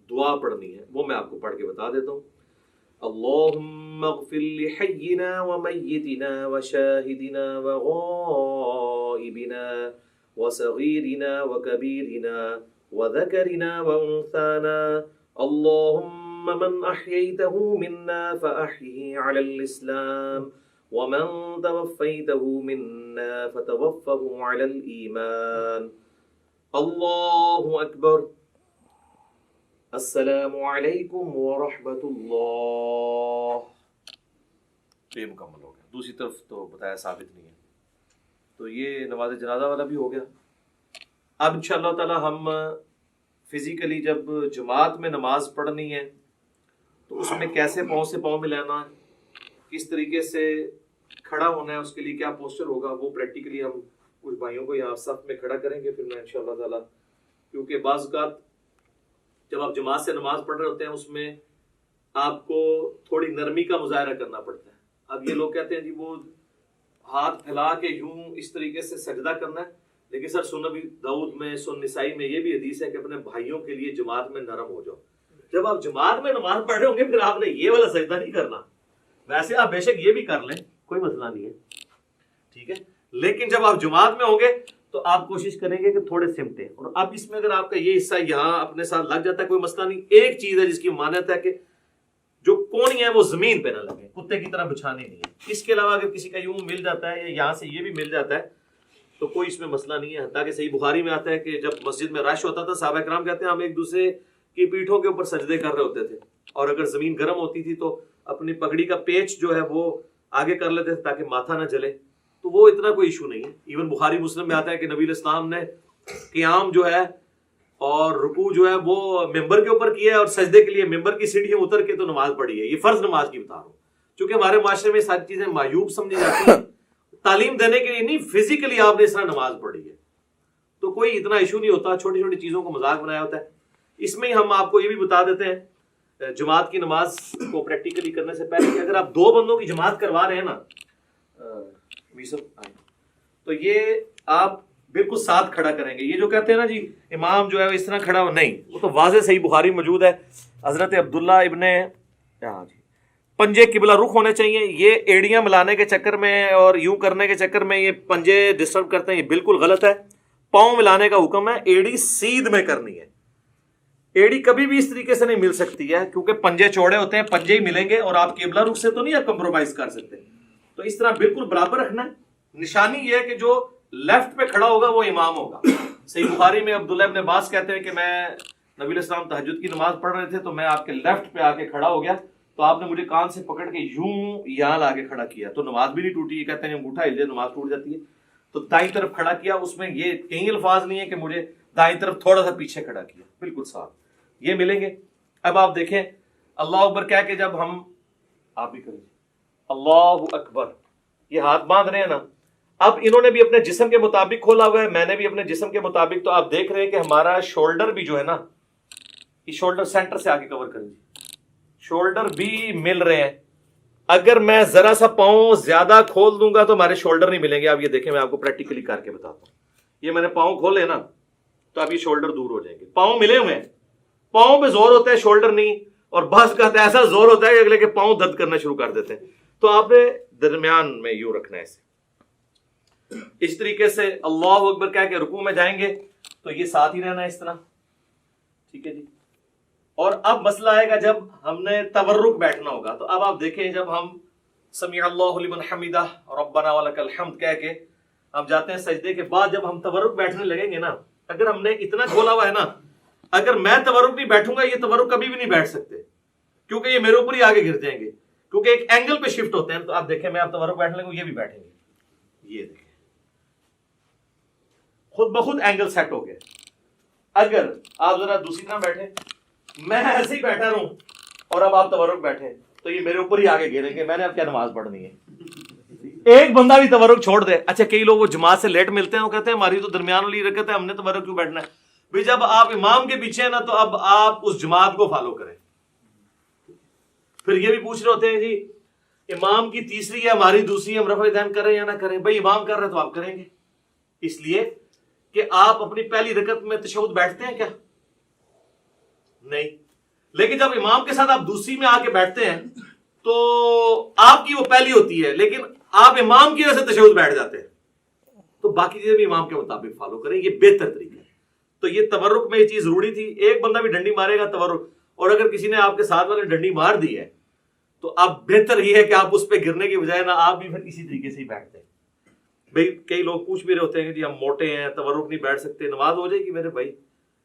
دعا پڑھنی ہے، وہ میں آپ کو پڑھ کے بتا دیتا ہوں. اللہم اغفر لحینا ومیتنا وشاہدنا وغائبنا وصغیرنا وکبیرنا وذکرنا وانثانا. اللہم من احییتہ منا فاحیہ علی الاسلام ومن توفیتہ منا فتوفہ علی الایمان. اللہ اکبر. السلام علیکم ورحمۃ اللہ. یہ مکمل ہو گیا. دوسری طرف تو بتایا ثابت نہیں ہے. تو یہ نماز جنازہ والا بھی ہو گیا. اب انشاءاللہ تعالی ہم فزیکلی جب جماعت میں نماز پڑھنی ہے تو اس میں کیسے پاؤں سے پاؤں ملانا ہے، کس طریقے سے کھڑا ہونا ہے، اس کے لیے کیا پوسچر ہوگا، وہ پریکٹیکلی ہم کچھ بھائیوں کو یہاں صف میں کھڑا کریں گے. پھر میں انشاءاللہ تعالی، کیونکہ بعض اوقات جب آپ جماعت سے نماز پڑھ رہے ہوتے ہیں اس میں آپ کو تھوڑی نرمی کا مظاہرہ کرنا پڑتا ہے. اب یہ لوگ کہتے ہیں جی وہ ہاتھ پھیلا کے یوں اس طریقے سے سجدہ کرنا ہے، لیکن سر سنن ابی داؤد میں، سنن نسائی میں یہ بھی حدیث ہے کہ اپنے بھائیوں کے لیے جماعت میں نرم ہو جاؤ. جب آپ جماعت میں نماز پڑھ رہے ہوں گے پھر آپ نے یہ والا سجدہ نہیں کرنا. ویسے آپ بے شک یہ بھی کر لیں، کوئی مسئلہ نہیں ہے، ٹھیک ہے، لیکن جب آپ جماعت میں ہوں گے تو آپ کوشش کریں گے کہ تھوڑے سمٹیں. اور اب اس میں اگر آپ کا یہ حصہ یہاں اپنے ساتھ لگ جاتا ہے کوئی مسئلہ نہیں. ایک چیز ہے جس کی مانت ہے کہ جو کونی ہے وہ زمین پہ نہ لگے، کتے کی طرح بچھانی نہیں ہے. اس کے علاوہ اگر کسی کا یوں مل جاتا ہے یا یہاں سے یہ بھی مل جاتا ہے تو کوئی اس میں مسئلہ نہیں ہے. حتیٰ کہ صحیح بخاری میں آتا ہے کہ جب مسجد میں رش ہوتا تھا صحابہ کرام کہتے ہیں ہم ایک دوسرے کی پیٹھوں کے اوپر سجدے کر رہے ہوتے تھے، اور اگر زمین گرم ہوتی تھی تو اپنی پگڑی کا پیچ جو ہے وہ آگے کر لیتے تھے تاکہ ماتھا نہ جلے. تو وہ اتنا کوئی ایشو نہیں ہے. ایون بخاری مسلم میں آتا ہے کہ نبی علیہ السلام نے قیام جو ہے اور رکوع جو ہے وہ ممبر کے اوپر کیا ہے، اور سجدے کے لیے ممبر کی سیڑھیاں اتر کے تو نماز پڑھی ہے. یہ فرض نماز کی بتا رہا ہوں، چونکہ ہمارے معاشرے میں ساری چیزیں معیوب سمجھی جاتی ہیں. تعلیم دینے کے لیے نہیں، فزیکلی آپ نے اس طرح نماز پڑھی ہے تو کوئی اتنا ایشو نہیں ہوتا. چھوٹی چھوٹی چیزوں کو مذاق بنایا ہوتا ہے. اس میں ہی ہم آپ کو یہ بھی بتا دیتے ہیں جماعت کی نماز کو پریکٹیکلی کرنے سے پہلے کہ اگر آپ 2 بندوں کی جماعت کروا رہے ہیں نا تو یہ آپ بالکل ساتھ کھڑا کریں گے. یہ جو کہتے ہیں نا جی امام جو ہے اس طرح کھڑا ہو، نہیں، وہ تو واضح صحیح بخاری موجود ہے. حضرت عبداللہ ابن پنجے قبلہ رخ ہونے چاہیے. یہ ایڑیاں ملانے کے چکر میں اور یوں کرنے کے چکر میں یہ پنجے ڈسٹرب کرتے ہیں، یہ بالکل غلط ہے. پاؤں ملانے کا حکم ہے، ایڑی سیدھ میں کرنی ہے. ایڑی کبھی بھی اس طریقے سے نہیں مل سکتی ہے کیونکہ پنجے چوڑے ہوتے ہیں، پنجے ہی ملیں گے اور آپ قبلہ رخ سے تو نہیں آپ کمپرومائز کر سکتے. تو اس طرح بالکل برابر رکھنا ہے. نشانی یہ ہے کہ جو لیفٹ پہ کھڑا ہوگا وہ امام ہوگا. صحیح بخاری میں عبداللہ ابن عباس کہتے ہیں کہ میں نبی علیہ السلام تہجد کی نماز پڑھ رہے تھے تو میں آپ کے لیفٹ پہ آ کے کھڑا ہو گیا تو آپ نے مجھے کان سے پکڑ کے یوں یہاں لا کے کھڑا کیا تو نماز بھی نہیں ٹوٹی. یہ کہتے ہیں انگوٹھا ہل جائے نماز ٹوٹ جاتی ہے. تو دائیں طرف کھڑا کیا, اس میں یہ کئی الفاظ نہیں ہے کہ مجھے دائیں طرف تھوڑا سا پیچھے کھڑا کیا, بالکل صاف. یہ ملیں گے. اب آپ دیکھیں اللہ اکبر کیا کہ جب ہم, آپ بھی کریں اللہ اکبر, یہ ہاتھ باندھ رہے ہیں نا, اب انہوں نے بھی اپنے جسم کے مطابق کھولا ہوا ہے, میں نے بھی اپنے جسم کے مطابق. تو آپ دیکھ رہے ہیں کہ ہمارا شولڈر بھی جو ہے نا, یہ شولڈر سینٹر سے آگے کور کریں, شولڈر بھی مل رہے ہیں. اگر میں ذرا سا پاؤں زیادہ کھول دوں گا تو ہمارے شولڈر نہیں ملیں گے. آپ یہ دیکھیں میں آپ کو پریکٹیکلی کر کے بتاتا ہوں. یہ میں نے پاؤں کھولے نا تو اب یہ شولڈر دور ہو جائیں گے. پاؤں ملے ہوئے ہیں, پاؤں پہ زور ہوتا ہے شولڈر نہیں, اور بعض کا ایسا زور ہوتا ہے کہ اگلے کے پاؤں درد کرنا شروع کر دیتے ہیں. تو آپ نے درمیان میں یوں رکھنا ہے اسے. اس طریقے سے اللہ اکبر کہہ کے رکوع میں جائیں گے تو یہ ساتھ ہی رہنا ہے اس طرح, ٹھیک ہے جی. اور اب مسئلہ آئے گا جب ہم نے تورک بیٹھنا ہوگا. تو اب آپ دیکھیں جب ہم سمیع اللہ لمن حمدہ ربنا ولک الحمد کہہ کے ہم جاتے ہیں سجدے کے بعد, جب ہم تورک بیٹھنے لگیں گے نا, اگر ہم نے اتنا کھولا ہوا ہے نا, اگر میں تورک نہیں بیٹھوں گا یہ تورک کبھی بھی نہیں بیٹھ سکتے, کیونکہ یہ میرے اوپر ہی آگے گر جائیں گے, کیونکہ ایک اینگل پہ شفٹ ہوتے ہیں. تو آپ دیکھیں میں آپ تورک بیٹھنے لگوں یہ بھی بیٹھیں گے, یہ دیکھیں خود بخود اینگل سیٹ ہو گئے. اگر آپ ذرا دوسری طرح بیٹھیں, میں ایسے ہی بیٹھا رہوں اور اب آپ تورک بیٹھیں تو یہ میرے اوپر ہی آگے گریں گے. میں نے اب کیا نماز پڑھنی ہے؟ ایک بندہ بھی تورک چھوڑ دے. اچھا کئی لوگ وہ جماعت سے لیٹ ملتے ہیں, وہ کہتے ہیں ہماری تو درمیان والی رکعت ہے, ہم نے تورک کیوں بیٹھنا ہے؟ بھئی جب آپ امام کے پیچھے ہیں نا تو اب آپ اس جماعت کو فالو کریں. پھر یہ بھی پوچھ رہے ہوتے ہیں جی امام کی تیسری ہے ہماری دوسری, ہم رفع دین کریں یا نہ کریں؟ بھئی امام کر رہے تو آپ کریں گے, اس لیے کہ آپ اپنی پہلی رکعت میں تشہد بیٹھتے ہیں کیا؟ نہیں. لیکن جب امام کے ساتھ آپ دوسری میں آ کے بیٹھتے ہیں تو آپ کی وہ پہلی ہوتی ہے, لیکن آپ امام کی وجہ سے تشہد بیٹھ جاتے ہیں. تو باقی چیزیں بھی امام کے مطابق فالو کریں, یہ بہتر طریقہ ہے. تو یہ تورک میں یہ چیز ضروری تھی. ایک بندہ بھی ڈنڈی مارے گا تورک, اور اگر کسی نے آپ کے ساتھ والے ڈنڈی مار دی ہے تو اب بہتر یہ ہے کہ آپ اس پہ گرنے کی بجائے نا آپ بھی پھر اسی طریقے سے ہی بیٹھتے ہیں. بھئی کئی لوگ پوچھ بھی رہے ہوتے ہیں کہ جی ہم موٹے ہیں تورک نہیں بیٹھ سکتے, نماز ہو جائے گی میرے بھائی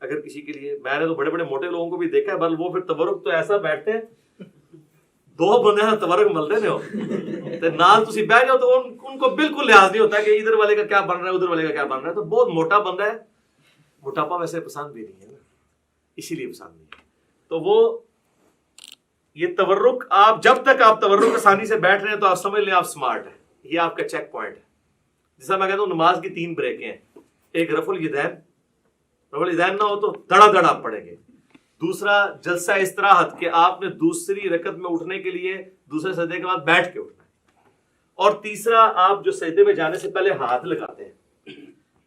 اگر کسی کے لیے. میں نے تو بڑے بڑے موٹے لوگوں کو بھی دیکھا ہے, بل وہ پھر تورک تو ایسا بیٹھتے ہیں, دو بندے نا تورک ملتے نے ہو نال تسی بیٹھ جاؤ تو ان کو بالکل لحاظ نہیں ہوتا کہ ادھر والے کا کیا بن رہا ہے ادھر والے کا کیا بن رہا ہے. تو بہت موٹا بندہ ہے, موٹاپا ویسے پسند بھی نہیں ہے نا, اسی لیے پسند نہیں ہے. تو وہ یہ تورک, آپ جب تک آپ تورک آسانی سے بیٹھ رہے ہیں تو آپ سمجھ لیں آپ سمارٹ ہیں. یہ آپ کا چیک پوائنٹ ہے. جیسا میں کہتا ہوں نماز کی 3 بریکیں ہیں. ایک رفع الیدین, رفع الیدین نہ ہو تو دڑا دڑ آپ پڑھیں گے. دوسرا جلسہ استراحت, کہ آپ نے دوسری رکعت میں اٹھنے کے لیے دوسرے سجدے کے بعد بیٹھ کے اٹھنا ہے. اور تیسرا آپ جو سجدے میں جانے سے پہلے ہاتھ لگاتے ہیں.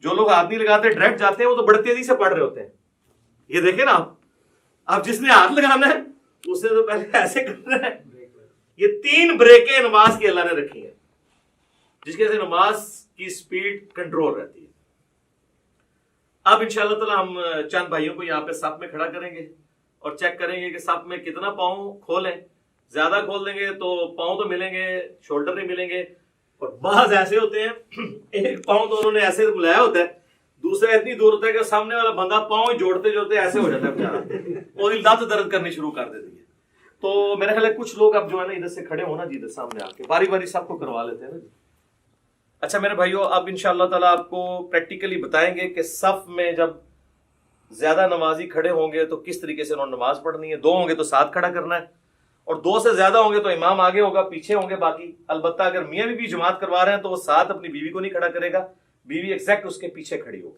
جو لوگ ہاتھ نہیں لگاتے ڈائریکٹ جاتے ہیں وہ تو بڑی تیزی سے پڑھ رہے ہوتے ہیں. یہ دیکھیں نا آپ جس نے ہاتھ لگانا ہے اس نے تو پہلے ایسے کرنا ہے. یہ 3 بریکیں نماز کی اللہ نے رکھی ہیں جس کی وجہ سے نماز کی سپیڈ کنٹرول رہتی ہے. اب انشاءاللہ تعالی ہم چند بھائیوں کو یہاں پہ صف میں کھڑا کریں گے اور چیک کریں گے کہ صف میں کتنا پاؤں کھولیں. زیادہ کھول دیں گے تو پاؤں تو ملیں گے, شولڈر نہیں ملیں گے. اور بعض ایسے ہوتے ہیں ایک پاؤں تو انہوں نے ایسے ملایا ہوتا ہے, دوسرا اتنی دور ہوتا ہے کہ سامنے والا بندہ پاؤں جوڑتے جوڑتے ایسے ہو جاتا ہے بیچارہ, اور لت درد کرنی شروع کر دیتی ہے. تو میرا خیال ہے کچھ لوگ اب جو ہے نا ادھر سے کھڑے ہونا جی, ادھر سامنے آ کے باری باری سب کو کروا لیتے ہیں نا جی. اچھا میرے بھائیو, اب انشاءاللہ تعالیٰ آپ کو پریکٹیکلی بتائیں گے کہ صف میں جب زیادہ نمازی کھڑے ہوں گے تو کس طریقے سے انہوں نے نماز پڑھنی ہے. 2 ہوں گے تو ساتھ کھڑا کرنا ہے, اور 2 سے زیادہ ہوں گے تو امام آگے ہوگا, پیچھے ہوں گے باقی. البتہ اگر میاں بیوی جماعت کروا رہے ہیں تو وہ ساتھ اپنی بیوی کو نہیں کھڑا کرے گا, بیوی ایگزیکٹ اس کے پیچھے کھڑی ہوگی.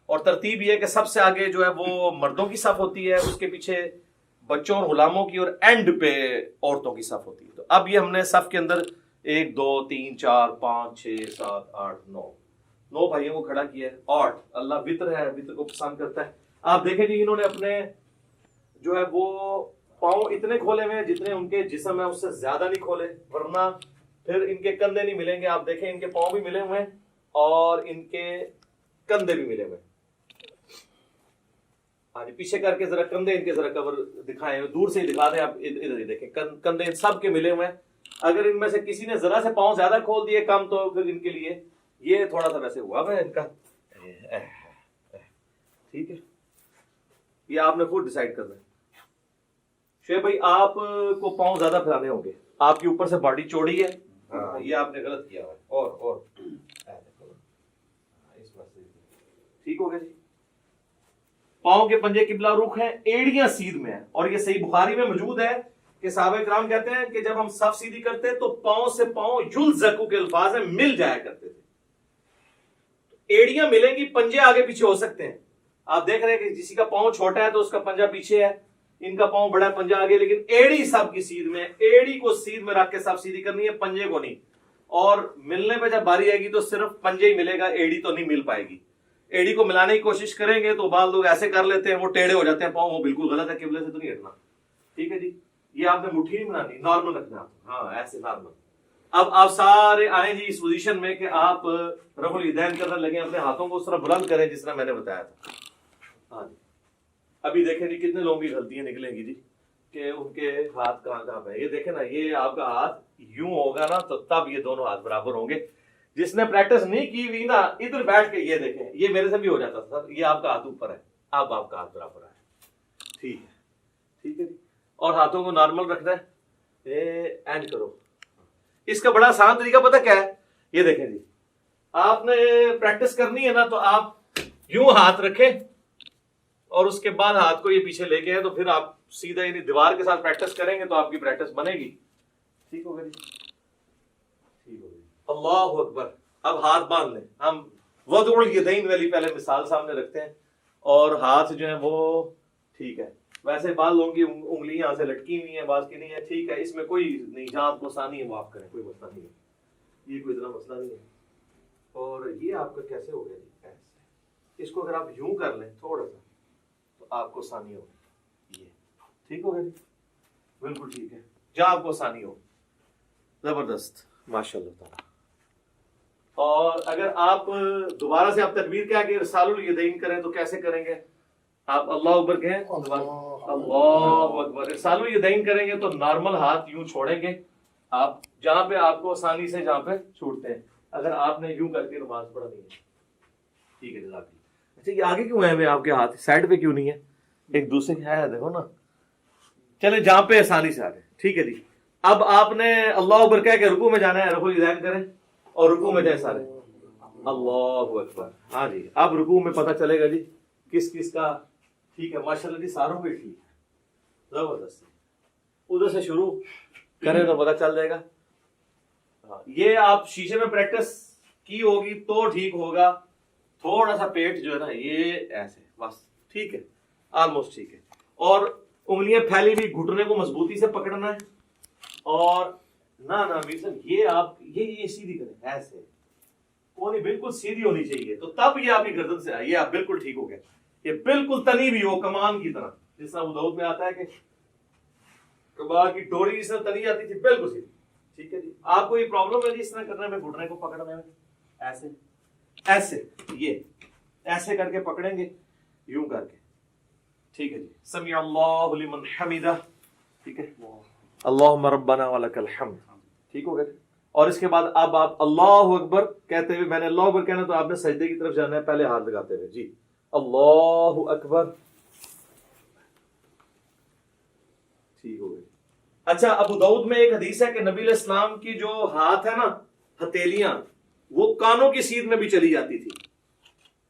اور ترتیب یہ ہے کہ سب سے آگے جو ہے وہ مردوں کی صف ہوتی ہے, اس کے پیچھے بچوں اور غلاموں کی, اور اینڈ پہ عورتوں کی صف ہوتی ہے. تو اب یہ ہم نے صف کے اندر 1 2 3 4 5 6 7 8 9 بھائیوں کو کھڑا کیا ہے. 8 اللہ وطر ہے, وطر کو پسند کرتا ہے. آپ دیکھیں جی انہوں نے اپنے جو ہے وہ پاؤں اتنے کھولے ہوئے جتنے ان کے جسم ہے, اس سے زیادہ نہیں کھولے, ورنہ پھر ان کے کندھے نہیں ملیں گے. آپ دیکھیں ان کے پاؤں بھی ملے ہوئے ہیں اور ان کے کندھے بھی ملے ہوئے ہیں. ہاں جی پیچھے کر کے ذرا کندھے ان کے ذرا کور دکھائیں, دور سے ہی دکھا دیں. آپ ادھر ہی دیکھیں کندھے ان سب کے ملے ہوئے ہیں. اگر ان میں سے کسی نے ذرا سے پاؤں زیادہ کھول دیے کم, تو پھر ان کے لیے یہ تھوڑا سا ویسے ہوا ہے ان کا, ٹھیک ہے. یہ آپ نے خود ڈیسائیڈ کرنا ہے. شعیب بھائی آپ کو پاؤں زیادہ پھیلانے ہوں گے، آپ کے اوپر سے باڈی چوڑی ہے، ہاں یہ آپ نے غلط کیا ہے، اور ٹھیک ہو گیا جی. پاؤں کے پنجے قبلہ رخ ہیں، ایڑیاں سیدھ میں ہیں، اور یہ صحیح بخاری میں موجود ہے کہ صحابہ کرام کہتے ہیں کہ جب ہم صف سیدھی کرتے تو پاؤں سے پاؤں یلزقو کے الفاظ ہیں، مل جایا کرتے تھے. ایڑیاں ملیں گی، پنجے آگے پیچھے ہو سکتے ہیں. آپ دیکھ رہے ہیں کہ کسی کا پاؤں چھوٹا ہے تو اس کا پنجہ پیچھے ہے، ان کا پاؤں بڑا ہے پنجہ آگے، لیکن ایڑی سب کی سیدھ میں، ایڑی کو سیدھ میں رکھ کے سب سیدھی کرنی ہے، پنجے کو نہیں. اور ملنے پہ جب باری آئے گی تو صرف پنجے ہی ملے گا، ایڑی تو نہیں مل پائے گی. ایڑی کو ملانے کی کوشش کریں گے تو بعض لوگ ایسے کر لیتے ہیں، وہ ٹیڑے ہو جاتے ہیں پاؤں، وہ بالکل غلط ہے، قبلے سے تو نہیں ہٹنا. ٹھیک ہے جی، یہ آپ نے مٹھی نہیں بنانی، نارمل رکھنا، ہاں ایسے نارمل. اب آپ سارے آئیں جی اس پوزیشن میں کہ آپ رفع الیدین کرنے لگے، اپنے ہاتھوں کو اس طرح بلند کریں جس طرح میں نے بتایا تھا. ہاں جی، ابھی دیکھیں جی کتنے لوگوں کی غلطیاں نکلیں گی جی کہ ان کے ہاتھ کہاں پہ. یہ دیکھیں نا، یہ آپ کا ہاتھ یوں ہوگا نا تو تب یہ دونوں ہاتھ برابر ہوں گے. جس نے پریکٹس نہیں کی ہوئی نا، ادھر بیٹھ کے یہ دیکھیں، یہ میرے سے بھی ہو جاتا تھا، یہ آپ کا ہاتھ اوپر ہے، اب آپ کا ہاتھ برابر ہے. ٹھیک ہے، ٹھیک ہے جی. اور ہاتھوں کو نارمل رکھنا ہے، اینڈ کرو. اس کا بڑا آسان طریقہ پتہ کیا ہے؟ یہ دیکھیں جی، آپ نے پریکٹس کرنی ہے نا تو آپ یوں ہاتھ رکھیں اور اس کے بعد ہاتھ کو یہ پیچھے لے کے، تو پھر آپ سیدھا یعنی دیوار کے ساتھ پریکٹس کریں گے تو آپ کی پریکٹس بنے گی. ٹھیک ہوگا جی، ٹھیک ہوگا. اللہ اکبر. اب ہاتھ باندھ لیں. ہم وضع الیدین والی پہلے مثال سامنے رکھتے ہیں، اور ہاتھ جو ہیں وہ ٹھیک ہے. ویسے بعض لوگوں کی انگلیاں یہاں سے لٹکی ہوئی ہیں، بعض کی نہیں ہے. ٹھیک ہے، اس میں کوئی نہیں، جہاں آپ کو آسانی ہے وہ آپ کریں، کوئی مسئلہ نہیں ہے، یہ کوئی اتنا مسئلہ نہیں ہے. اور یہ آپ کا کیسے ہو گیا جی؟ ایسے اس کو اگر آپ یوں کر لیں تھوڑا سا تو آپ کو آسانی ہوگی. یہ ٹھیک ہو گیا جی، بالکل ٹھیک ہے، جہاں آپ کو آسانی ہو. زبردست، ماشاء اللہ تعالیٰ. اور اگر آپ دوبارہ سے آپ تکبیر کیا کہ ارسال الیدین کریں تو کیسے کریں گے؟ آپ اللہ اکبر کہیں، اللہ اکبر. ارسال الیدین کریں گے تو نارمل ہاتھ یوں چھوڑیں گے آپ، جہاں پہ آپ کو آسانی سے جہاں پہ چھوڑتے ہیں. اگر آپ نے یوں کر کے نماز پڑھنی ہے. ٹھیک ہے جزاک اللہ. اچھا، یہ آگے کیوں ہے آپ کے ہاتھ سائڈ پہ کیوں نہیں ہے؟ ایک دوسرے کے ہے، دیکھو نا. چلے جہاں پہ آسانی سے آ جائے. ٹھیک ہے جی. اب آپ نے اللہ اکبر کہہ کے رکوع میں جانا ہے، رفع الیدین کریں اور رکوع میں جائیں سارے. اللہ اکبر. ہاں جی، اب رکوع میں پتہ چلے گا جی کس کس کا ٹھیک ہے. ماشاء اللہ جی، ساروں کے ٹھیک ہے، زبردست. ادھر سے شروع کریں تو پتہ چل جائے گا. یہ آپ شیشے میں پریکٹس کی ہوگی تو ٹھیک ہوگا. تھوڑا سا پیٹ جو ہے نا یہ ایسے بس ٹھیک ہے، آلموسٹ ٹھیک ہے. اور انگلیاں پھیلی ہوئی، گھٹنے کو مضبوطی سے پکڑنا ہے. اور نہ میر صاحب یہ آپ یہ سیدھی کریں، ایسے کونی بالکل سیدھی ہونی چاہیے، تو تب یہ آپ کی گردن سے آئی، یہ آپ بالکل ٹھیک ہو گیا. یہ بالکل تنی بھی ہو کمان کی طرح، جس طرح ابو داؤد میں آتا ہے کہ کباغ کی ڈوری جس طرح تنی آتی تھی، بالکل سیدھی. ٹھیک ہے جی. آپ کو یہ پرابلم ہے جی اس طرح کرنے میں، گھٹنے کو پکڑنے میں، ایسے ایسے یہ ایسے کر کے پکڑیں گے، یوں کر کے. ٹھیک ہے جی. سمیع اللہ لمن حمدہ. ٹھیک ہے، اللہم ربنا ولک الحمد. ٹھیک ہو گیا. اور اس کے بعد اب آپ اللہ اکبر کہتے ہوئے، میں نے اللہ اکبر کہنا تو آپ نے سجدے کی طرف جانا ہے، پہلے ہاتھ لگاتے ہوئے. جی اللہ اکبر. ٹھیک ہو گئی. اچھا، ابو داؤد میں ایک حدیث ہے کہ نبی علیہ السلام کی جو ہاتھ ہے نا، ہتھیلیاں، وہ کانوں کی سیدھ میں بھی چلی جاتی تھی.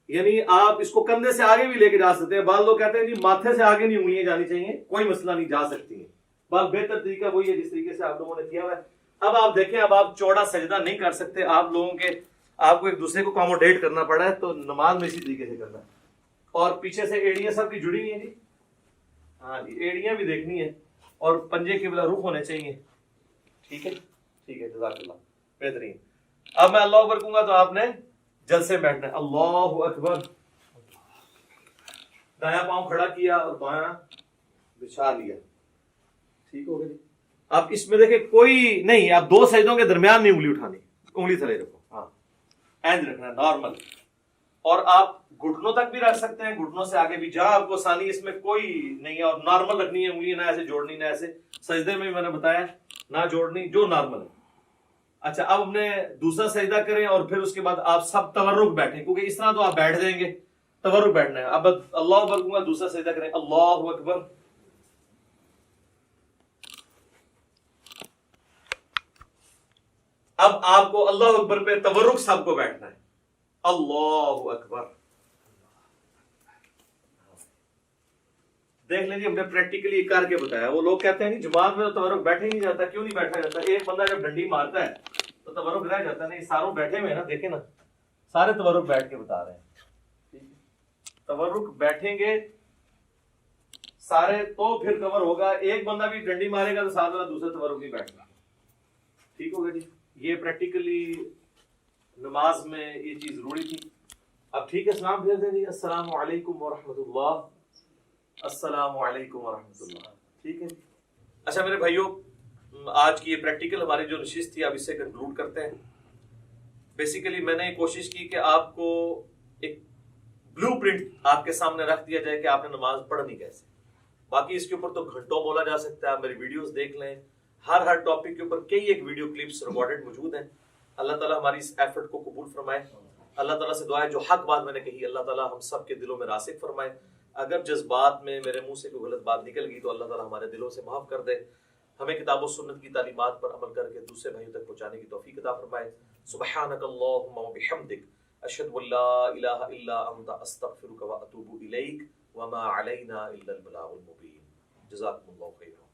یعنی آپ اس کو کندھے سے آگے بھی لے کے جا سکتے ہیں. بعض لوگ کہتے ہیں جی ماتھے سے آگے نہیں انگلیاں جانی چاہیے، کوئی مسئلہ نہیں، جا سکتی ہیں. بس بہتر طریقہ وہی ہے جس طریقے سے آپ لوگوں نے کیا ہوا ہے. اب آپ دیکھیں، اب آپ چوڑا سجدہ نہیں کر سکتے، آپ لوگوں کے آپ کو ایک دوسرے کو اکاموڈیٹ کرنا پڑا ہے، تو نماز میں اسی طریقے سے کرنا ہے. اور پیچھے سے ایڑیاں سب کی جڑی ہوئی ہیں جی. ہاں جی، ایڑیاں بھی دیکھنی ہے اور پنجے قبلہ رخ ہونے چاہیے. ٹھیک ہے، ٹھیک ہے، جزاک اللہ، بہترین. اب میں اللہ اکبر کہوں گا تو آپ نے جلسے بیٹھنا ہے. اللہ اکبر. دایاں پاؤں کھڑا کیا اور بایاں بچھا لیا. ٹھیک ہو گیا جی. اب اس میں دیکھیں کوئی نہیں، آپ دو سجدوں کے درمیان نہیں انگلی اٹھانی، انگلی تھلے رکھو. ہاں، اینڈ رکھنا ہے نارمل. اور آپ گھٹنوں تک بھی رکھ سکتے ہیں، گھٹنوں سے آگے بھی، جہاں آپ کو آسانی، اس میں کوئی نہیں ہے. اور نارمل رکھنی ہے انگلی، نہ ایسے جوڑنی، نہ ایسے. سجدے میں بھی میں نے بتایا نہ جوڑنی، جو نارمل ہے. اچھا، اب ہم نے دوسرا سجدہ کریں اور پھر اس کے بعد آپ سب تورک بیٹھیں، کیونکہ اس طرح تو آپ بیٹھ جائیں گے، تورک بیٹھنا ہے. اب اللہ اکبر کہوں گا، دوسرا سجدہ کریں. اللہ اکبر. اب آپ کو اللہ اکبر پہ تورک سب کو بیٹھنا ہے. اللہ اکبر. دیکھ لیجیے ہم نے پریکٹیکلی کر کے بتایا. وہ لوگ کہتے ہیں نہیں جماعت میں تو تورک بیٹھے ہی نہیں جاتا. کیوں نہیں بیٹھا جاتا؟ ایک بندہ جب ڈنڈی مارتا ہے تو تورک رہ جاتا ہے. نہیں ساروں بیٹھے ہوئے ہیں نا, دیکھیں نا سارے تورک بیٹھ کے بتا رہے ہیں. تورک بیٹھیں گے سارے تو پھر کور ہوگا. ایک بندہ بھی ڈنڈی مارے گا تو ساتھ والا دوسرے تورک نہیں بیٹھے گا. ٹھیک ہوگا جی. یہ پریکٹیکلی نماز میں یہ چیز ضروری تھی. اب ٹھیک ہے, سلام بھیج دیں جی. السلام علیکم ورحمۃ اللہ. السلام علیکم ورحمۃ اللہ. ٹھیک ہے. اچھا میرے بھائیوں, آج کی یہ پریکٹیکل ہماری جو نشست تھی اب اس سے کنکلوڈ کرتے ہیں. بیسیکلی میں نے کوشش کی کہ آپ کو ایک بلو پرنٹ آپ کے سامنے رکھ دیا جائے کہ آپ نے نماز پڑھنی کیسے. باقی اس کے اوپر تو گھنٹوں بولا جا سکتا ہے. آپ میری ویڈیوز دیکھ لیں, ہر ٹاپک کے اوپر کئی ایک ویڈیو کلپس ریکارڈڈ موجود ہیں. اللہ تعالیٰ ہماری اس ایفرٹ کو قبول فرمائے. اللہ تعالیٰ سے دعا ہے جو حق بات میں نے کہی اللہ تعالیٰ ہم سب کے دلوں میں راسخ فرمائے. اگر جذبات میں میرے منہ سے کوئی غلط بات نکل گئی تو اللہ تعالیٰ ہمارے دلوں سے معاف کر دے. ہمیں کتاب و سنت کی تعلیمات پر عمل کر کے دوسرے بھائیوں تک پہنچانے کی توفیق عطا فرمائے. سبحانک اللہم و بحمدک اشہد ان لا الہ الا انت استغفرک و اتوب الیک وما علینا الا البلاغ المبین. جزاکم اللہ خیرا.